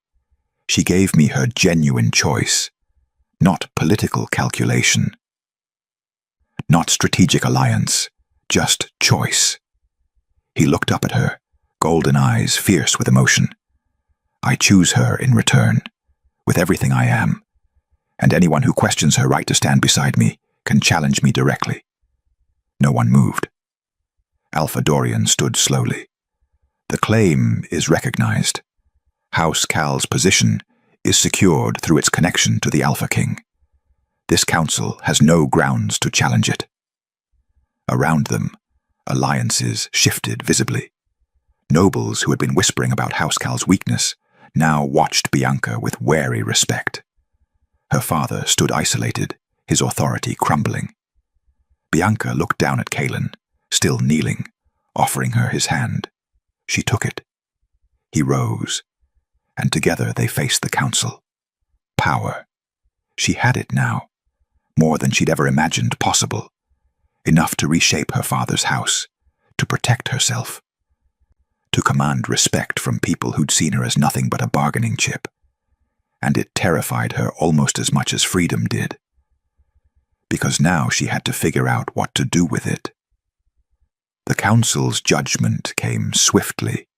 She gave me her genuine choice, not political calculation. Not strategic alliance, just choice. He looked up at her, golden eyes fierce with emotion. I choose her in return, with everything I am, and anyone who questions her right to stand beside me can challenge me directly. No one moved. Alpha Dorian stood slowly. The claim is recognized. House Cal's position is secured through its connection to the Alpha King. This council has no grounds to challenge it. Around them, alliances shifted visibly. Nobles who had been whispering about House Cal's weakness now watched Bianca with wary respect. Her father stood isolated, his authority crumbling. Bianca looked down at Kaelin, still kneeling, offering her his hand. She took it. He rose, and together they faced the council. Power. She had it now, more than she'd ever imagined possible. Enough to reshape her father's house, to protect herself, to command respect from people who'd seen her as nothing but a bargaining chip. And it terrified her almost as much as freedom did. Because now she had to figure out what to do with it. The council's judgment came swiftly.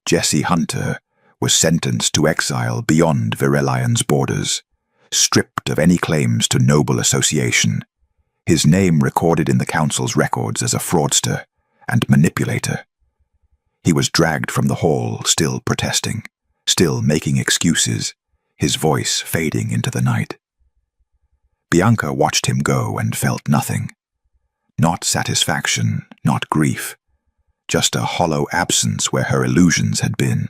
Jesse Hunter was sentenced to exile beyond Verelion's borders, stripped of any claims to noble association, his name recorded in the council's records as a fraudster and manipulator. He was dragged from the hall, still protesting, still making excuses, his voice fading into the night. Bianca watched him go and felt nothing. Not satisfaction, not grief, just a hollow absence where her illusions had been.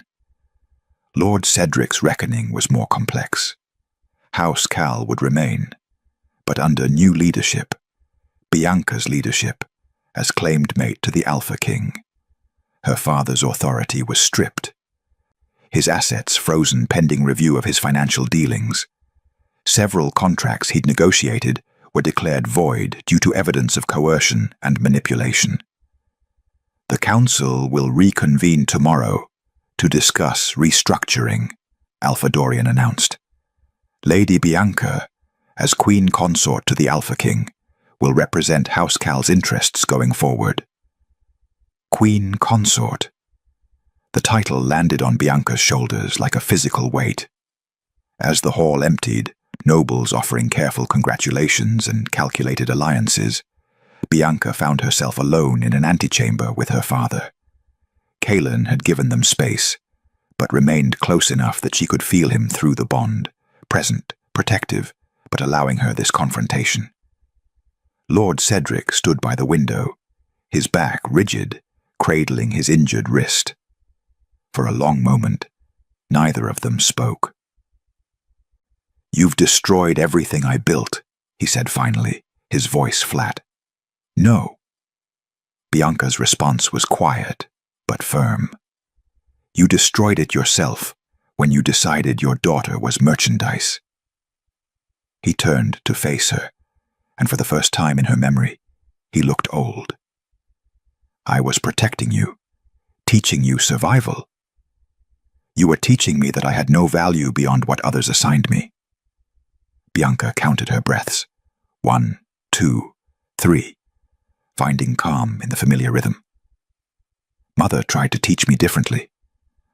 Lord Cedric's reckoning was more complex. House Cal would remain, but under new leadership, Bianca's leadership, as claimed mate to the Alpha King. Her father's authority was stripped. His assets frozen pending review of his financial dealings. Several contracts he'd negotiated were declared void due to evidence of coercion and manipulation. The council will reconvene tomorrow to discuss restructuring, Alpha Dorian announced. Lady Bianca, as Queen Consort to the Alpha King, will represent House Cal's interests going forward. Queen Consort. The title landed on Bianca's shoulders like a physical weight. As the hall emptied, nobles offering careful congratulations and calculated alliances, Bianca found herself alone in an antechamber with her father. Kaelin had given them space, but remained close enough that she could feel him through the bond, present, protective, but allowing her this confrontation. Lord Cedric stood by the window, his back rigid, cradling his injured wrist. For a long moment, neither of them spoke. "You've destroyed everything I built," he said finally, his voice flat. "No." Bianca's response was quiet, but firm. "You destroyed it yourself when you decided your daughter was merchandise." He turned to face her, and for the first time in her memory, he looked old. I was protecting you, teaching you survival. You were teaching me that I had no value beyond what others assigned me. Bianca counted her breaths. 1, 2, 3, finding calm in the familiar rhythm. Mother tried to teach me differently,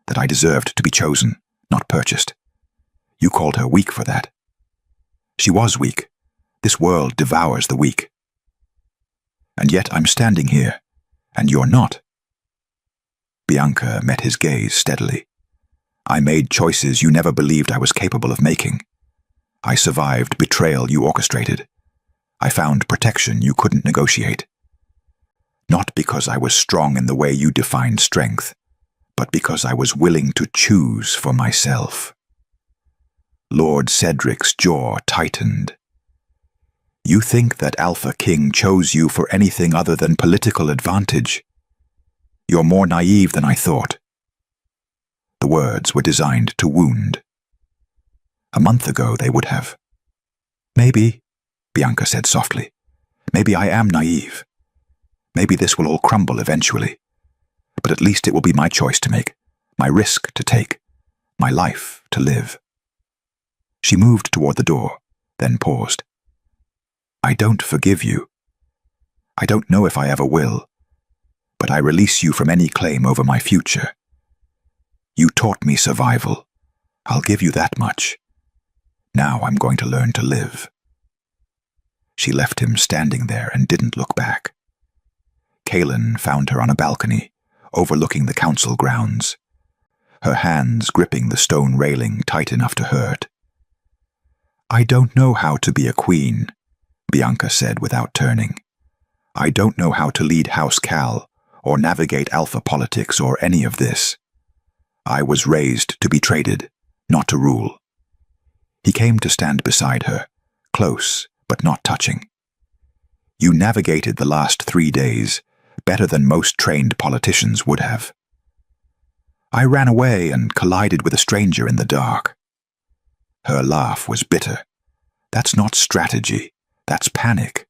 that I deserved to be chosen, not purchased. You called her weak for that. She was weak. This world devours the weak. And yet I'm standing here, and you're not. Bianca met his gaze steadily. I made choices you never believed I was capable of making. I survived betrayal you orchestrated. I found protection you couldn't negotiate. Not because I was strong in the way you defined strength, but because I was willing to choose for myself. Lord Cedric's jaw tightened. You think that Alpha King chose you for anything other than political advantage? You're more naive than I thought. The words were designed to wound. A month ago they would have. Maybe, Bianca said softly, maybe I am naive. Maybe this will all crumble eventually. But at least it will be my choice to make, my risk to take, my life to live. She moved toward the door, then paused. I don't forgive you. I don't know if I ever will, but I release you from any claim over my future. You taught me survival. I'll give you that much. Now I'm going to learn to live. She left him standing there and didn't look back. Kaelin found her on a balcony, overlooking the council grounds, her hands gripping the stone railing tight enough to hurt. I don't know how to be a queen, Bianca said without turning. I don't know how to lead House Cal, or navigate alpha politics, or any of this. I was raised to be traded, not to rule. He came to stand beside her, close but not touching. You navigated the last 3 days better than most trained politicians would have. I ran away and collided with a stranger in the dark. Her laugh was bitter. That's not strategy, that's panic.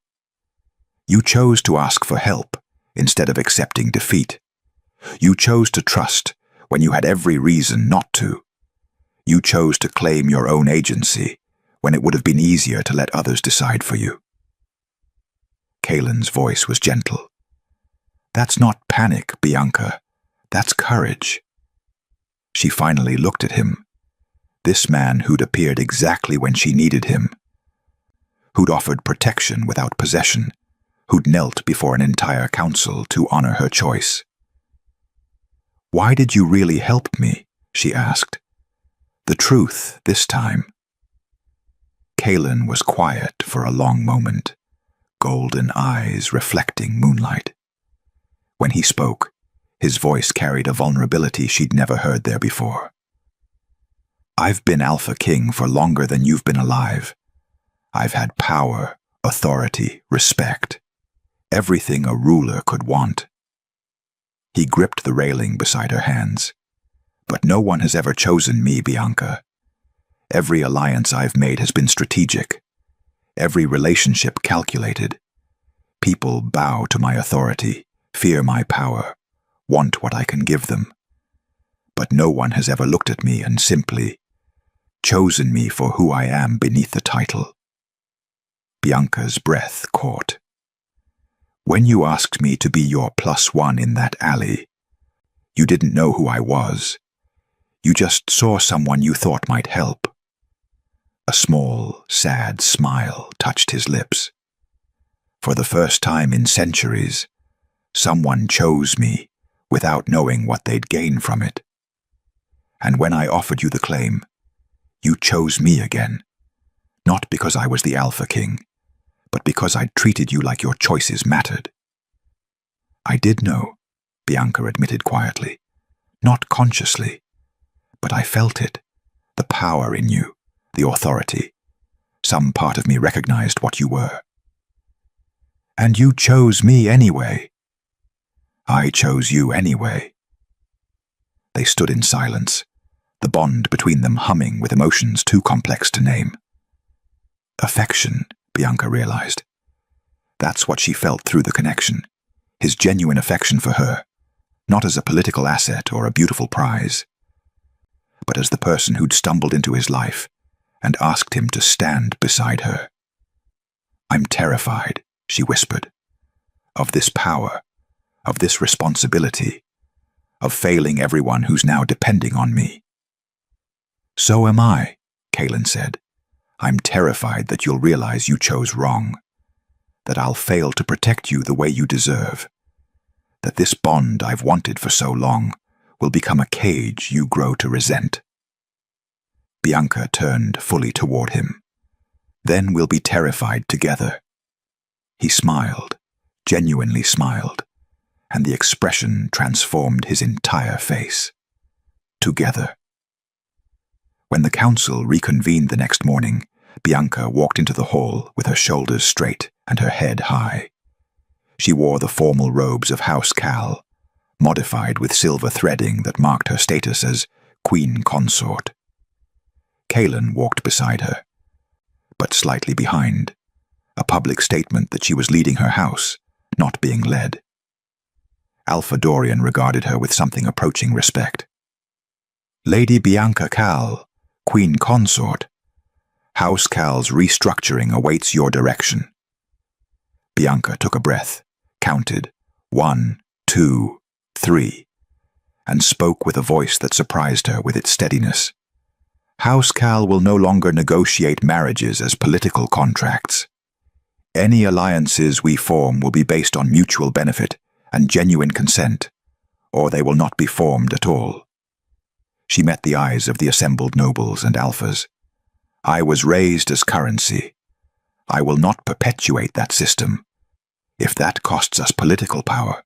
You chose to ask for help instead of accepting defeat. You chose to trust when you had every reason not to. You chose to claim your own agency when it would have been easier to let others decide for you. Kaelin's voice was gentle. That's not panic, Bianca. That's courage. She finally looked at him. This man who'd appeared exactly when she needed him. Who'd offered protection without possession. Who'd knelt before an entire council to honor her choice. Why did you really help me? She asked. The truth this time. Kaelin was quiet for a long moment, golden eyes reflecting moonlight. When he spoke, his voice carried a vulnerability she'd never heard there before. I've been Alpha King for longer than you've been alive. I've had power, authority, respect. Everything a ruler could want. He gripped the railing beside her hands. But no one has ever chosen me, Bianca. Every alliance I've made has been strategic. Every relationship calculated. People bow to my authority, fear my power, want what I can give them. But no one has ever looked at me and simply chosen me for who I am beneath the title. Bianca's breath caught. When you asked me to be your +1 in that alley, you didn't know who I was. You just saw someone you thought might help. A small, sad smile touched his lips. For the first time in centuries, someone chose me without knowing what they'd gain from it. And when I offered you the claim, you chose me again, not because I was the Alpha King, but because I'd treated you like your choices mattered. I did know, Bianca admitted quietly, not consciously, but I felt it, the power in you, the authority. Some part of me recognized what you were. And you chose me anyway. I chose you anyway. They stood in silence, the bond between them humming with emotions too complex to name. Affection, Bianca realized. That's what she felt through the connection. his genuine affection for her, not as a political asset or a beautiful prize, but as the person who'd stumbled into his life and asked him to stand beside her. "I'm terrified," she whispered, "of this power, of this responsibility, of failing everyone who's now depending on me." "So am I," Kaylin said. "I'm terrified that you'll realize you chose wrong, that I'll fail to protect you the way you deserve, that this bond I've wanted for so long will become a cage you grow to resent." Bianca turned fully toward him. "Then we'll be terrified together." He smiled, genuinely smiled, and the expression transformed his entire face. Together. When the council reconvened the next morning, Bianca walked into the hall with her shoulders straight and her head high. She wore the formal robes of House Cal, modified with silver threading that marked her status as Queen Consort. Kaylin walked beside her, but slightly behind, a public statement that she was leading her house, not being led. Alpha Dorian regarded her with something approaching respect. "Lady Bianca Cal, Queen Consort. House Cal's restructuring awaits your direction." Bianca took a breath, counted 1, 2, 3, and spoke with a voice that surprised her with its steadiness. "House Cal will no longer negotiate marriages as political contracts. Any alliances we form will be based on mutual benefit and genuine consent, or they will not be formed at all." She met the eyes of the assembled nobles and alphas. "I was raised as currency. I will not perpetuate that system. If that costs us political power,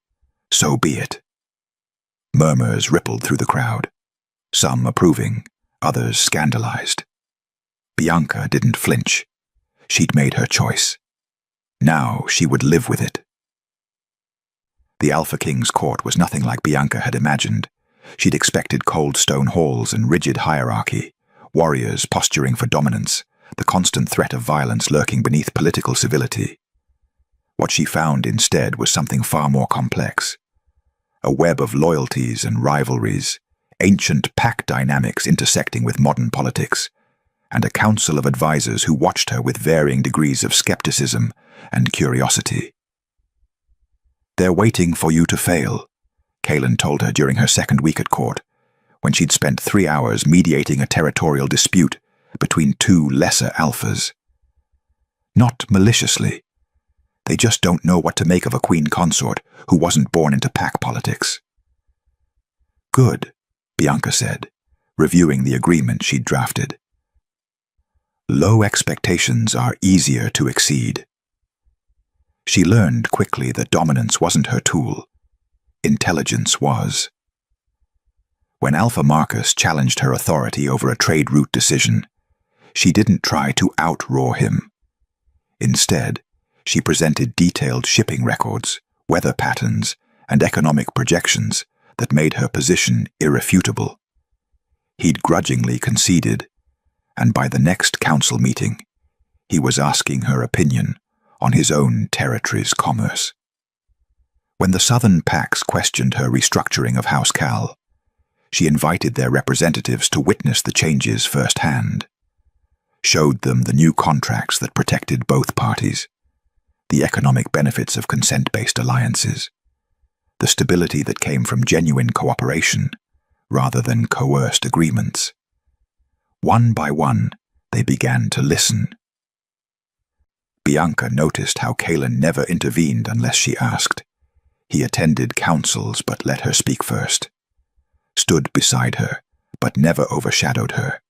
so be it." Murmurs rippled through the crowd, some approving, others scandalized. Bianca didn't flinch. She'd made her choice. Now she would live with it. The Alpha King's court was nothing like Bianca had imagined. She'd expected cold stone halls and rigid hierarchy, warriors posturing for dominance, the constant threat of violence lurking beneath political civility. What she found instead was something far more complex. A web of loyalties and rivalries, ancient pack dynamics intersecting with modern politics, and a council of advisors who watched her with varying degrees of skepticism and curiosity. "They're waiting for you to fail," Kaylin told her during her second week at court, when she'd spent 3 hours mediating a territorial dispute between two lesser alphas. "Not maliciously. They just don't know what to make of a queen consort who wasn't born into pack politics." "Good," Bianca said, reviewing the agreement she'd drafted. "Low expectations are easier to exceed." She learned quickly that dominance wasn't her tool. Intelligence was. When Alpha Marcus challenged her authority over a trade route decision, she didn't try to outroar him. Instead, she presented detailed shipping records, weather patterns, and economic projections that made her position irrefutable. He'd grudgingly conceded, and by the next council meeting, he was asking her opinion on his own territory's commerce. When the Southern Packs questioned her restructuring of House Cal, she invited their representatives to witness the changes firsthand, showed them the new contracts that protected both parties, the economic benefits of consent-based alliances, the stability that came from genuine cooperation rather than coerced agreements. One by one, they began to listen. Bianca noticed how Kaylin never intervened unless she asked. He attended councils but let her speak first, stood beside her but never overshadowed her.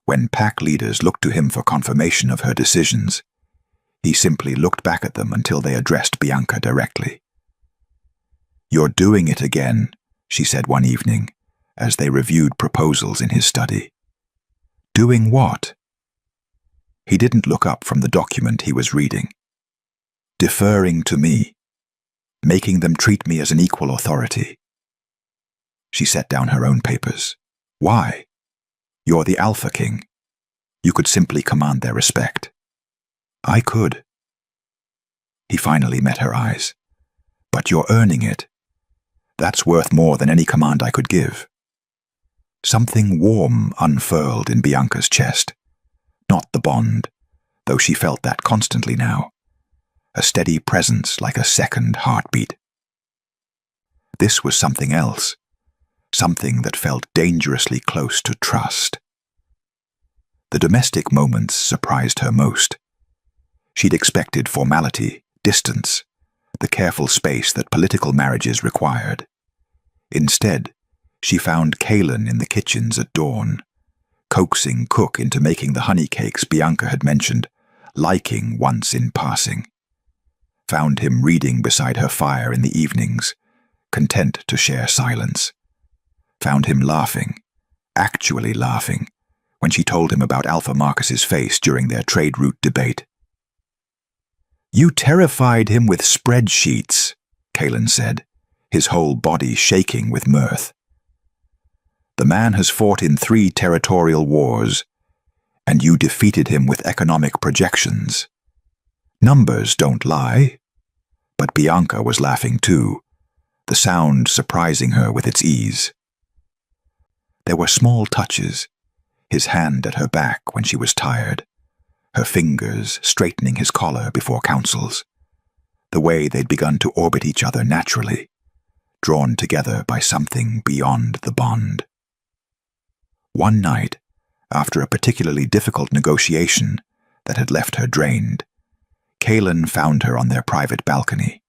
When pack leaders looked to him for confirmation of her decisions, he simply looked back at them until they addressed Bianca directly. "You're doing it again," she said one evening, as they reviewed proposals in his study. "Doing what?" He didn't look up from the document he was reading. "Deferring to me, making them treat me as an equal authority." She set down her own papers. "Why? You're the Alpha King. You could simply command their respect." "I could." He finally met her eyes. But you're earning it. That's worth more than any command I could give. Something warm unfurled in Bianca's chest. Not the bond, though she felt that constantly now. A steady presence like a second heartbeat. This was something else. Something that felt dangerously close to trust. The domestic moments surprised her most. She'd expected formality, distance, the careful space that political marriages required. Instead, she found Kaelin in the kitchens at dawn, coaxing Cook into making the honey cakes Bianca had mentioned, liking once in passing. Found him reading beside her fire in the evenings, content to share silence. Found him laughing, actually laughing, when she told him about Alpha Marcus's face during their trade route debate. "You terrified him with spreadsheets," Kaelin said, his whole body shaking with mirth. "The man has fought in 3 territorial wars, and you defeated him with economic projections. Numbers don't lie." But Bianca was laughing too, the sound surprising her with its ease. There were small touches, his hand at her back when she was tired, her fingers straightening his collar before councils, the way they'd begun to orbit each other naturally, drawn together by something beyond the bond. One night, after a particularly difficult negotiation that had left her drained, Kaelin found her on their private balcony.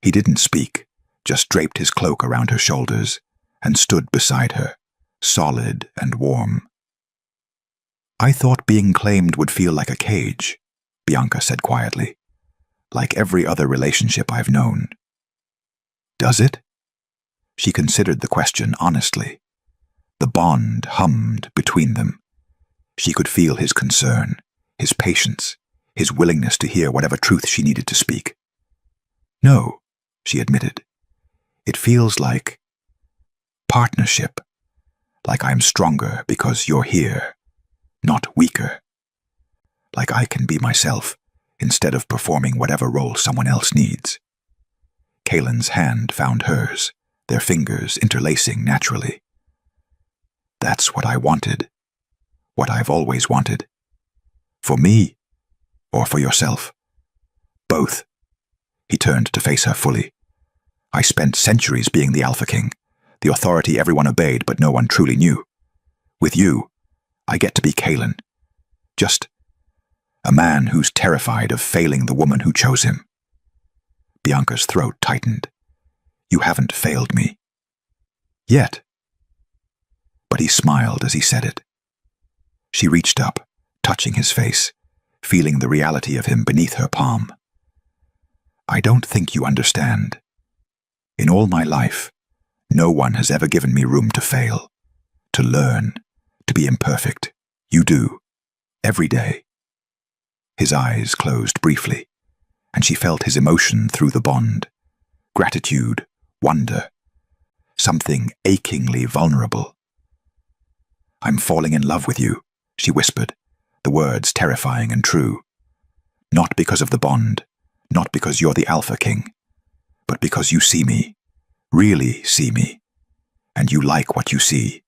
He didn't speak, just draped his cloak around her shoulders and stood beside her, solid and warm. "I thought being claimed would feel like a cage," Bianca said quietly, "like every other relationship I've known." "Does it?" She considered the question honestly. The bond hummed between them. She could feel his concern, his patience, his willingness to hear whatever truth she needed to speak. "No," she admitted. "It feels like partnership, like I'm stronger because you're here, not weaker. Like I can be myself instead of performing whatever role someone else needs." Kaelin's hand found hers, their fingers interlacing naturally. "That's what I wanted. What I've always wanted. For me, or for yourself. Both." He turned to face her fully. "I spent centuries being the Alpha King, the authority everyone obeyed but no one truly knew. With you, I get to be Kaelin. Just a man who's terrified of failing the woman who chose him." Bianca's throat tightened. "You haven't failed me. Yet." But he smiled as he said it. She reached up, touching his face, feeling the reality of him beneath her palm. "I don't think you understand. In all my life, no one has ever given me room to fail, to learn, to be imperfect. You do. Every day." His eyes closed briefly, and she felt his emotion through the bond. Gratitude, wonder, something achingly vulnerable. "I'm falling in love with you," she whispered, the words terrifying and true. "Not because of the bond, not because you're the Alpha King, but because you see me, really see me, and you like what you see."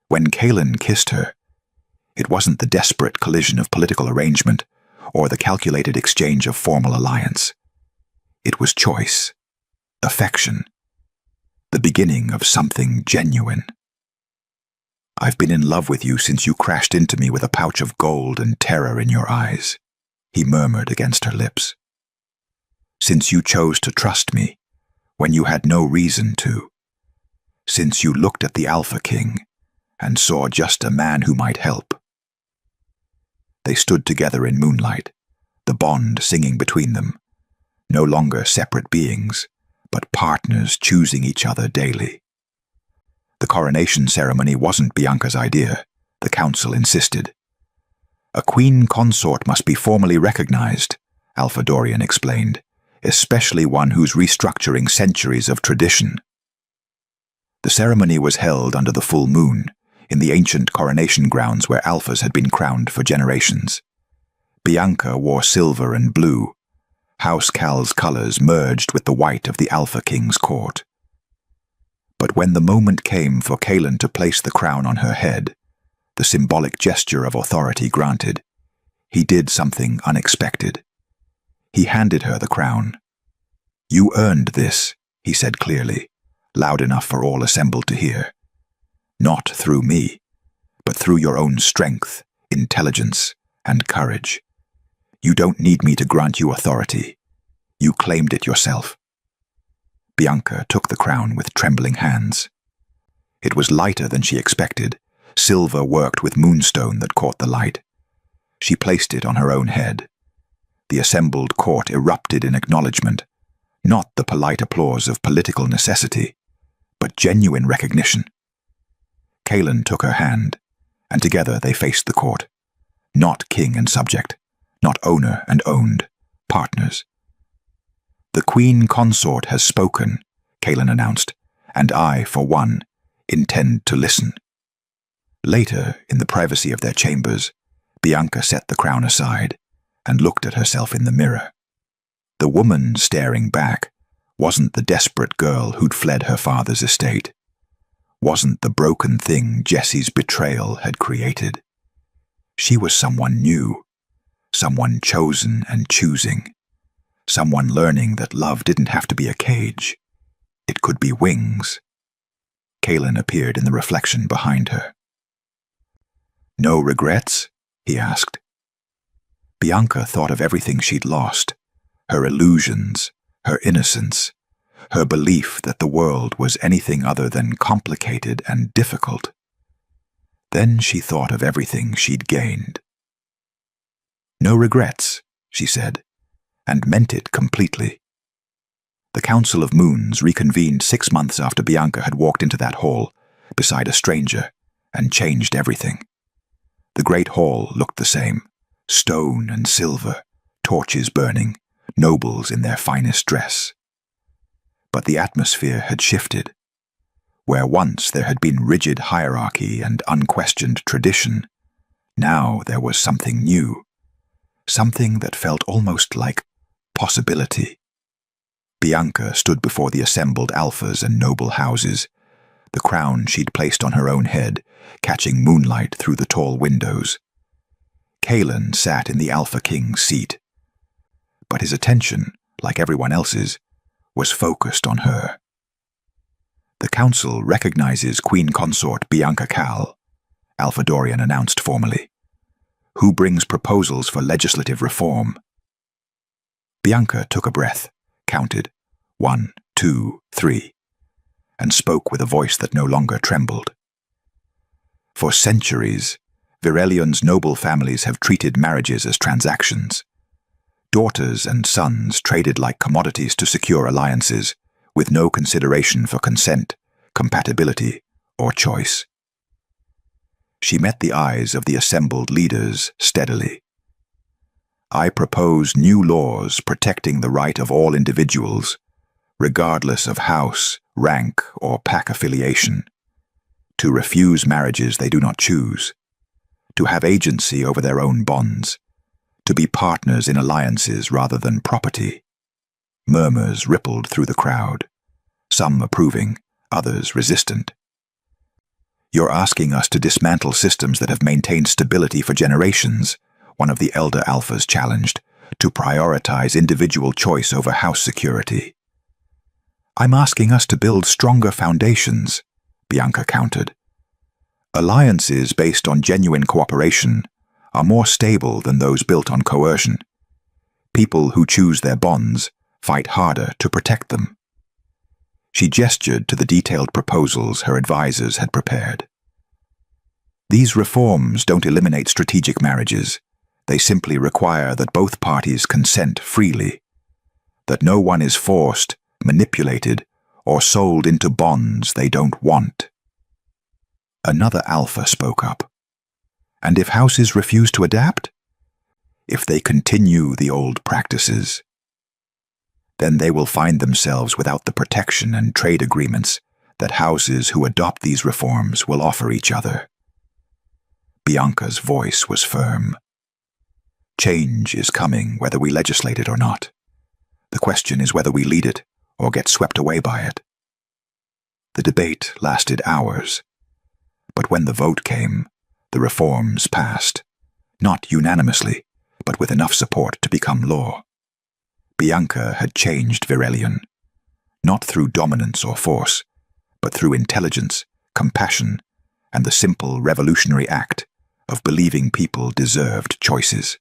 When Kaelin kissed her, it wasn't the desperate collision of political arrangement or the calculated exchange of formal alliance. It was choice, affection, the beginning of something genuine. "I've been in love with you since you crashed into me with a pouch of gold and terror in your eyes," he murmured against her lips. "Since you chose to trust me when you had no reason to. Since you looked at the Alpha King and saw just a man who might help." They stood together in moonlight, the bond singing between them, no longer separate beings, but partners choosing each other daily. The coronation ceremony wasn't Bianca's idea, the council insisted. "A queen consort must be formally recognized," Alpha Dorian explained, "especially one who's restructuring centuries of tradition." The ceremony was held under the full moon, in the ancient coronation grounds where alphas had been crowned for generations. Bianca wore silver and blue, House Cal's colors merged with the white of the Alpha King's court. But when the moment came for Kaelin to place the crown on her head, the symbolic gesture of authority granted, he did something unexpected. He handed her the crown. "You earned this," he said clearly, loud enough for all assembled to hear. "Not through me, but through your own strength, intelligence, and courage. You don't need me to grant you authority. You claimed it yourself." Bianca took the crown with trembling hands. It was lighter than she expected, silver worked with moonstone that caught the light. She placed it on her own head. The assembled court erupted in acknowledgement, not the polite applause of political necessity, but genuine recognition. Kaelin took her hand, and together they faced the court. Not king and subject, not owner and owned, partners. "The Queen Consort has spoken," Kaelin announced, "and I, for one, intend to listen." Later, in the privacy of their chambers, Bianca set the crown aside and looked at herself in the mirror. The woman staring back wasn't the desperate girl who'd fled her father's estate, wasn't the broken thing Jesse's betrayal had created. She was someone new, someone chosen and choosing, someone learning that love didn't have to be a cage. It could be wings. Kaelin appeared in the reflection behind her. "No regrets?" he asked. Bianca thought of everything she'd lost, her illusions, her innocence, her belief that the world was anything other than complicated and difficult. Then she thought of everything she'd gained. "No regrets," she said, and meant it completely. The Council of Moons reconvened 6 months after Bianca had walked into that hall, beside a stranger, and changed everything. The great hall looked the same, stone and silver, torches burning, nobles in their finest dress. But the atmosphere had shifted. Where once there had been rigid hierarchy and unquestioned tradition, now there was something new, something that felt almost like possibility. Bianca stood before the assembled alphas and noble houses, the crown she'd placed on her own head, catching moonlight through the tall windows. Kaelin sat in the Alpha King's seat, but his attention, like everyone else's, was focused on her. "The Council recognizes Queen Consort Bianca Cal," Alpha Dorian announced formally, "who brings proposals for legislative reform." Bianca took a breath, counted 1, 2, 3, and spoke with a voice that no longer trembled. "For centuries, Virelion's noble families have treated marriages as transactions. Daughters and sons traded like commodities to secure alliances, with no consideration for consent, compatibility, or choice." She met the eyes of the assembled leaders steadily. "I propose new laws protecting the right of all individuals, regardless of house, rank, or pack affiliation, to refuse marriages they do not choose, to have agency over their own bonds, to be partners in alliances rather than property." Murmurs rippled through the crowd, some approving, others resistant. "You're asking us to dismantle systems that have maintained stability for generations," one of the elder alphas challenged, "to prioritize individual choice over house security." "I'm asking us to build stronger foundations," Bianca countered. "Alliances based on genuine cooperation are more stable than those built on coercion. People who choose their bonds fight harder to protect them." She gestured to the detailed proposals her advisors had prepared. "These reforms don't eliminate strategic marriages. They simply require that both parties consent freely, that no one is forced, manipulated, or sold into bonds they don't want." Another alpha spoke up. "And if houses refuse to adapt? If they continue the old practices? Then they will find themselves without the protection and trade agreements that houses who adopt these reforms will offer each other." Bianca's voice was firm. "Change is coming whether we legislate it or not. The question is whether we lead it or get swept away by it. The debate lasted hours, but when the vote came, the reforms passed, not unanimously, but with enough support to become law. Bianca had changed Virelion, not through dominance or force, but through intelligence, compassion, and the simple revolutionary act of believing people deserved choices.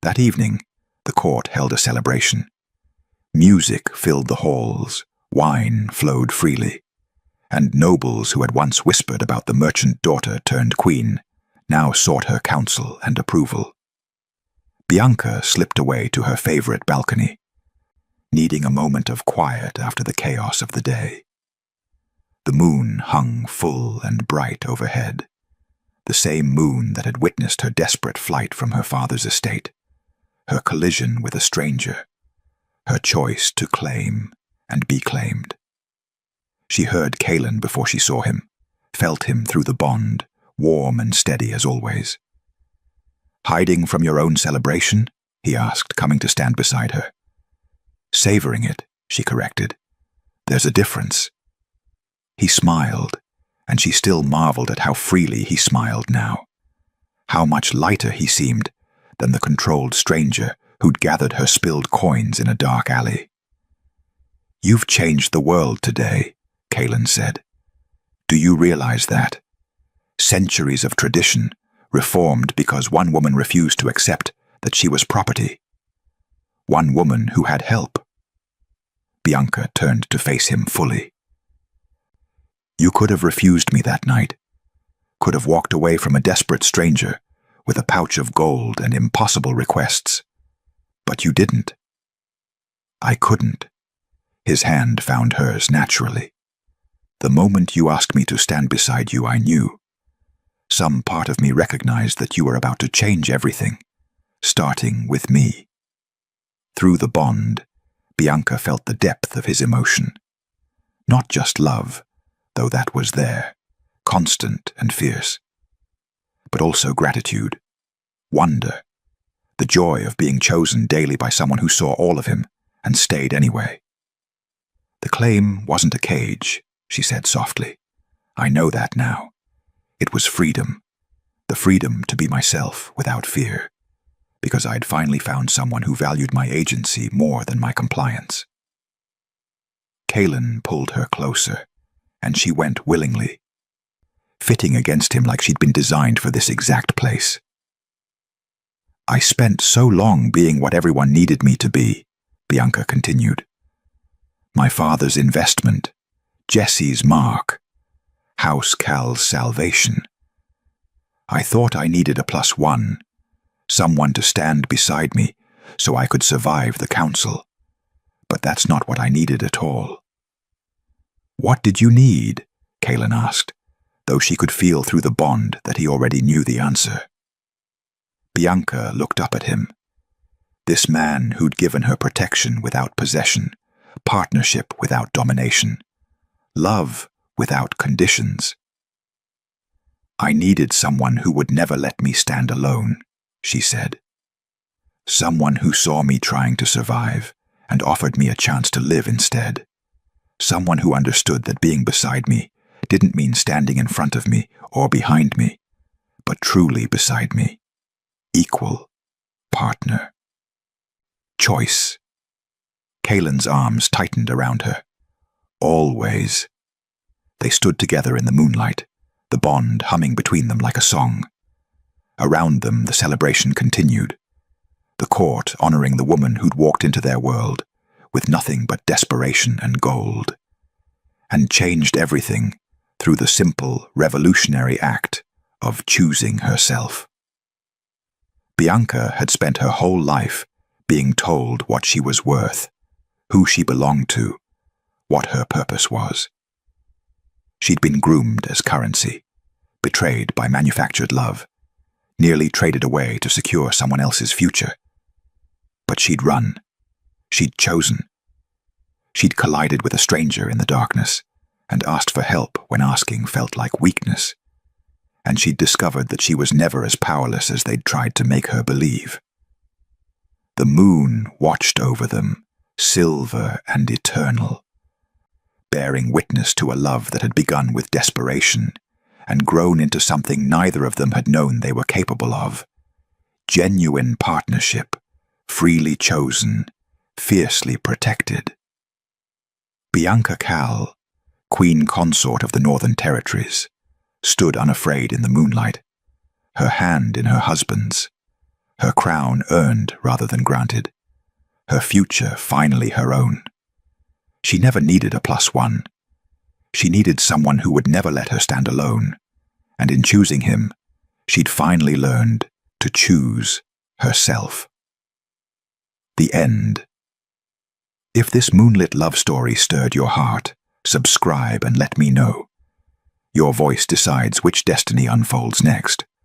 That evening, the court held a celebration. Music filled the halls, wine flowed freely, and nobles who had once whispered about the merchant daughter turned queen now sought her counsel and approval. Bianca slipped away to her favorite balcony, needing a moment of quiet after the chaos of the day. The moon hung full and bright overhead, the same moon that had witnessed her desperate flight from her father's estate, her collision with a stranger, her choice to claim and be claimed. She heard Kalen before she saw him, felt him through the bond, warm and steady as always. "Hiding from your own celebration?" he asked, coming to stand beside her. "Savoring it," she corrected. "There's a difference." He smiled, and she still marveled at how freely he smiled now, how much lighter he seemed than the controlled stranger who'd gathered her spilled coins in a dark alley. "You've changed the world today," Kalen said. "Do you realize that? Centuries of tradition reformed because one woman refused to accept that she was property. One woman who had help." Bianca turned to face him fully. "You could have refused me that night, could have walked away from a desperate stranger with a pouch of gold and impossible requests. But you didn't." "I couldn't." His hand found hers naturally. "The moment you asked me to stand beside you, I knew. Some part of me recognized that you were about to change everything, starting with me." Through the bond, Bianca felt the depth of his emotion. Not just love, though that was there, constant and fierce, but also gratitude, wonder, the joy of being chosen daily by someone who saw all of him and stayed anyway. "The claim wasn't a cage," she said softly. "I know that now. It was freedom, the freedom to be myself without fear, because I'd finally found someone who valued my agency more than my compliance." Kalen pulled her closer, and she went willingly, fitting against him like she'd been designed for this exact place. "I spent so long being what everyone needed me to be," Bianca continued. "My father's investment, Jesse's mark, House Cal's salvation. I thought I needed a +1, someone to stand beside me so I could survive the council, but that's not what I needed at all." "What did you need?" Kalen asked, though she could feel through the bond that he already knew the answer. Bianca looked up at him. This man who'd given her protection without possession, partnership without domination, love without conditions. "I needed someone who would never let me stand alone," she said. "Someone who saw me trying to survive and offered me a chance to live instead. Someone who understood that being beside me didn't mean standing in front of me or behind me, but truly beside me. Equal, partner, choice." Kalen's arms tightened around her. "Always." They stood together in the moonlight, the bond humming between them like a song. Around them, the celebration continued, the court honoring the woman who'd walked into their world with nothing but desperation and gold, and changed everything through the simple, revolutionary act of choosing herself. Bianca had spent her whole life being told what she was worth, who she belonged to, what her purpose was. She'd been groomed as currency, betrayed by manufactured love, nearly traded away to secure someone else's future. But she'd run. She'd chosen. She'd collided with a stranger in the darkness and asked for help when asking felt like weakness. And she'd discovered that she was never as powerless as they'd tried to make her believe. The moon watched over them, silver and eternal, bearing witness to a love that had begun with desperation and grown into something neither of them had known they were capable of. Genuine partnership, freely chosen, fiercely protected. Bianca Cal, Queen Consort of the Northern Territories, stood unafraid in the moonlight, her hand in her husband's, her crown earned rather than granted, her future finally her own. She never needed a +1. She needed someone who would never let her stand alone, and in choosing him, she'd finally learned to choose herself. The end. If this moonlit love story stirred your heart, subscribe and let me know. Your voice decides which destiny unfolds next.